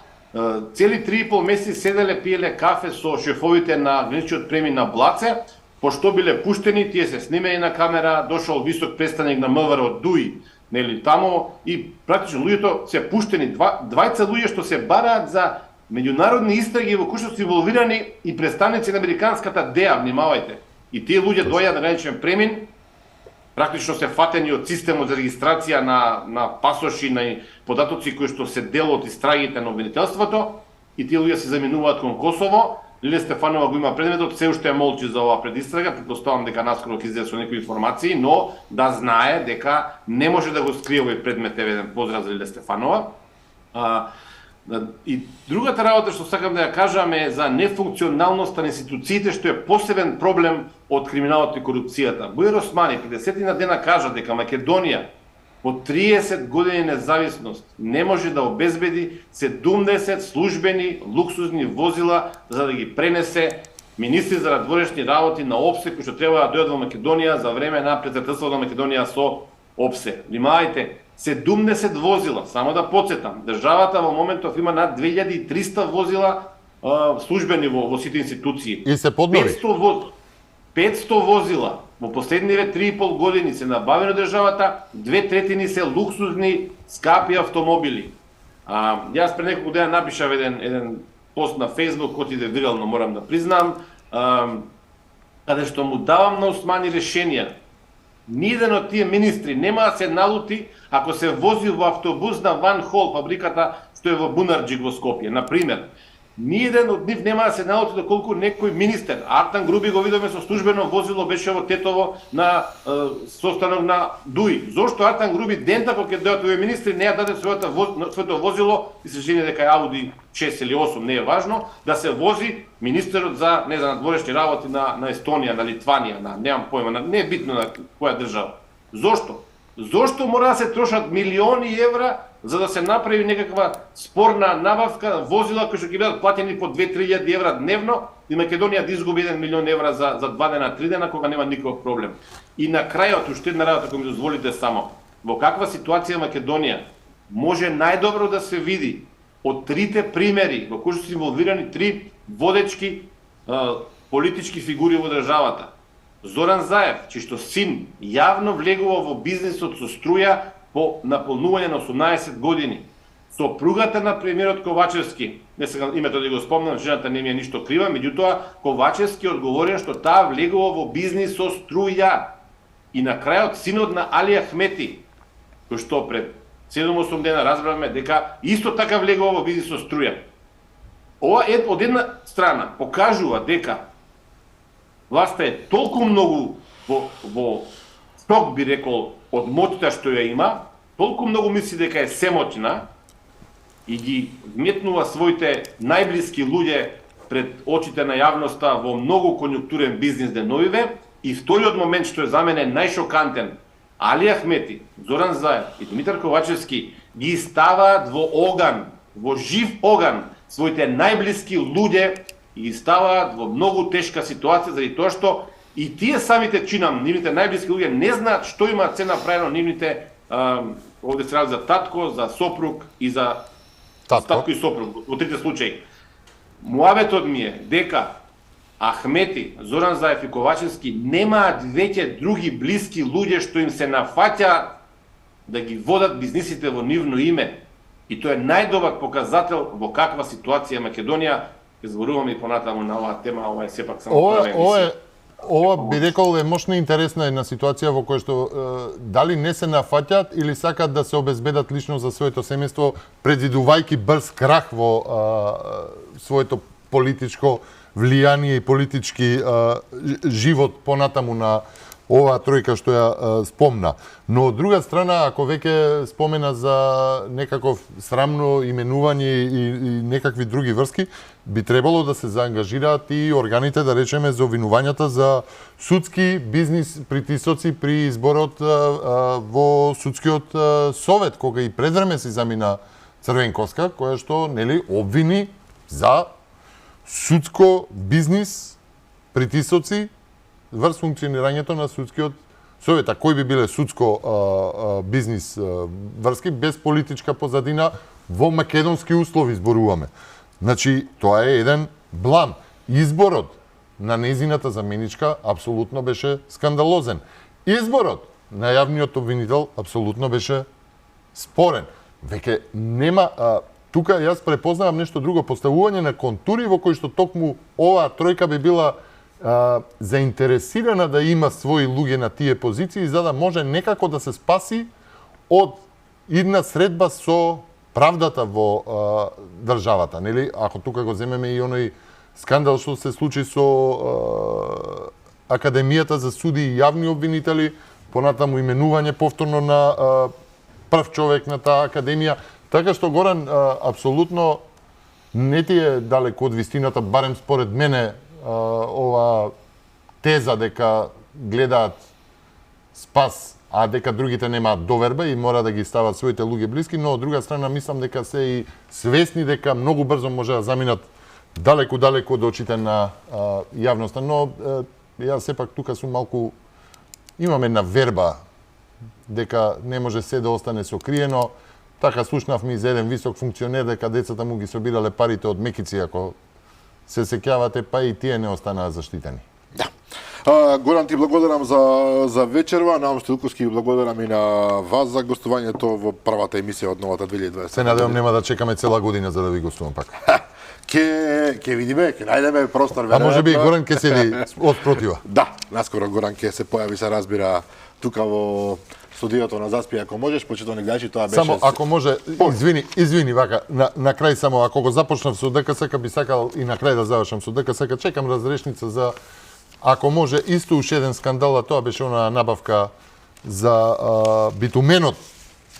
цели 3,5 месеци седеле пиеле кафе со шефовите на граничниот премин на Блаце, пошто биле пуштени, тие се снимени на камера, дошол висок представник на МВР од ДУИ, нели тамо, и практично луѓето се пуштени, 20 луѓе што се бараат за меѓународни истраги во кои што се инволвирани и представници на американската ДЕА, внимавајте. И тие луѓе доаѓаат на граничен премин, практично се фатени од системот за регистрација на пасоши, на податоци кои што се дел од истрагите на обвинителството, и тие луѓе се заминуваат кон Косово. Лиле Стефанова го има предметот, се уште молчи за оваа предистрага, претпоставам дека наскоро ќе излезе со некои информации, но да знае дека не може да го скрие овој предмет, еден поздрав за Лиле Стефанова. И другата работа што сакам да ја кажам е за нефункционалноста на институциите, што е посебен проблем од криминалот и корупцијата. Бујар Османи пред 10 дена кажа дека Македонија по 30 години независност не може да обезбеди 70 службени луксузни возила за да ги пренесе министри за надворешни работи на ОПСЕ кои што треба да дојдат во Македонија за време на председателството на Македонија со ОПСЕ. Внимавајте, 70 возила, само да подсетам, државата во моментов има над 2300 возила службени во сите институции.
И се поднови.
500 возила во последниве 3,5 години се набавени од државата, 2/3 се луксузни, скапи автомобили. Јас пред неколку дена напишав еден пост на Facebook, кој иде вирално, морам да признам, каде што му давам на Османи решенија. Ниеден од тие министри нема да се налути ако се вози во автобус на Ван Хол, фабриката што е во Бунарџик во Скопје, на пример. Ниеден од нив нема да се налути доколку некој министер, Артан Груби го видовме со службено возило, беше во Тетово на состанок на ДУИ. Зошто Артан Груби дента кога ќе дојдат овие министри не ја даде своето возило, и се жени дека е Ауди 6 или 8, не е важно, да се вози министерот за не знам надворешни работи на Естонија, на Литванија, на немам појма, не е битно на која држава. Зошто? Зошто мора да се трошат милиони евра за да се направи некаква спорна набавка возила кои што ќе бидат платени по 2-3 евра дневно и Македонија да изгуби 1 милион евра за 2 дена, 3 дена, кога нема никаков проблем. И на крајот, уште една работа, ако ми дозволите само, во каква ситуација Македонија може најдобро да се види од трите примери во кои што се инволвирани три водечки политички фигури во државата. Зоран Заев, чиј што син јавно влегува во бизнисот со струја по наполнување на 18 години. Сопругата на премиерот Ковачевски, не сега името да го спомнам, жената не ми е ништо крива, меѓутоа Ковачевски е одговорен што таа влегува во бизнис со струја. И на крајот синот на Али Ахмети, кој што пред 7-8 дена разбравме дека исто така влегува во бизнис со струја. Ова од една страна покажува дека власта е толку многу во сток, би рекол, од моќта што ја има, толку многу мисли дека е семоќна и ги вметнува своите најблиски луѓе пред очите на јавноста во многу конјунктурен бизнис деновиве. И вториот момент што е за мене најшокантен, Али Ахмети, Зоран Заев и Димитар Ковачевски ги ставаат во оган, во жив оган, своите најблиски луѓе и ги ставаат во многу тешка ситуација заради тоа што и тие самите чинам, нивните најблиски луѓе не знаат што има се направено нивните, овде се ради за татко, за сопруг и за татко и сопруг, во трите случаи. Муабетот ми е дека Ахмети, Зоран Заев и Ковачевски немаат веќе други блиски луѓе што им се нафаќаат да ги водат бизнисите во нивно име. И тоа е најдобар показател во каква ситуација Македонија. Ќе зборуваме и понатаму на оваа тема, ова е сепак само прва емисија.
Ова би рекол е мощно интересна една ситуација во која што дали не се нафаќаат или сакаат да се обезбедат лично за своето семејство, предвидувајќи брз крах во своето политичко влијание и политички живот понатаму на оваа тројка што ја спомна. Но од друга страна, ако веќе спомена за некаков срамно именување и некакви други врски, би требало да се заангажираат и органите, да речеме, за обвинувањата за судски бизнис притисоци при изборот во судскиот совет, кога и пред време се замина Црвенковска, која што нели обвини за судско бизнис притисоци врз функционирањето на судскиот совет. А кој би биле судско бизнис врски без политичка позадина во македонски услови зборуваме. Значи, тоа е еден блам. Изборот на нејзината заменичка апсолутно беше скандалозен. Изборот на јавниот обвинител апсолутно беше спорен. Веќе нема... тука јас препознавам нешто друго, поставување на контури во кои што токму оваа тројка би била заинтересирана да има своји луѓе на тие позиции, за да може некако да се спаси од една средба со правдата во државата, нели? Ако тука го земеме и оној скандал што се случи со Академијата за суди и јавни обвинители, понатаму именување повторно на прв човек на таа академија, така што Горан апсолутно не ти е далеко од вистината, барем според мене, ова теза дека гледаат спас, а дека другите немаат доверба и мора да ги стават своите луѓе блиски, но од друга страна мислам дека се и свесни дека многу брзо може да заминат далеку од очите на јавноста. Но јас сепак тука сум малку, имам една верба дека не може се да остане сокриено. Така слушнавме и за еден висок функционер дека децата му ги собирале парите од мекици, ако се сеќавате, па и тие не останаа заштитени.
Да. Горан, ти благодарам за вечерва, на Стилковски благодарам и на вас за гостувањето во првата емисија од новата 2020.
Се надевам нема да чекаме цела година за да ви гостувам пак.
Ке видиме, ке најдеме простор.
А може би Горан ке седи од протива.
Да, наскоро Горан ке се појави, се разбира, тука во студиото на Заспи, ако можеш, почитувани гледачи, тоа беше...
Само ако може, извини вака, на крај само, ако го започнав со ДКСК, би сакал и на крај да завршам со ДКСК, чекам разрешница за, ако може, исто уште еден скандал, а тоа беше она набавка за битуменот,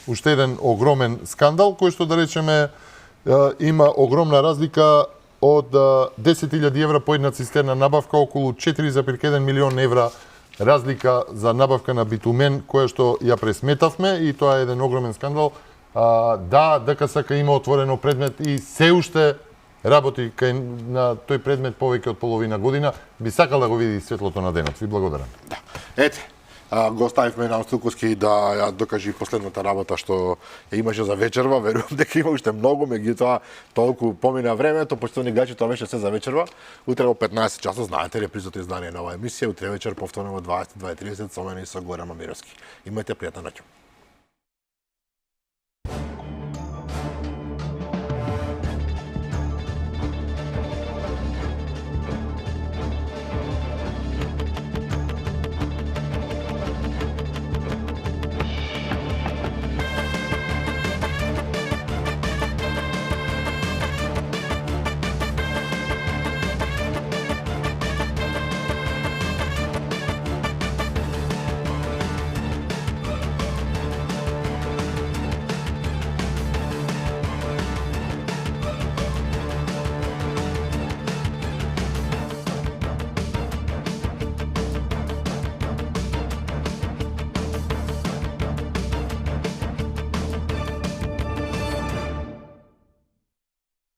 уште еден огромен скандал, кој што да речеме, има огромна разлика од 10.000 евра по една цистерна набавка, околу 4,1 милион евра разлика за набавка на битумен, која што ја пресметавме и тоа е еден огромен скандал. Да, ДКСК има отворено предмет и се уште работи кај на тој предмет повеќе од половина година. Би сакал да го види светлото на денот. Ви благодарам.
Да. Ете, го оставивме на Стилковски да ја докажи последната работа што ја имаше за вечерва. Верувам дека има уште многу, меѓутоа толку помина времето, почитувани гледачи, тоа беше се за вечерва. Утре во 15 часот, знаете, репризото издание на оваа емисија, утре вечер повторно во 20:30 со мене и со Горан Мамировски. Имајте пријатна ноќ.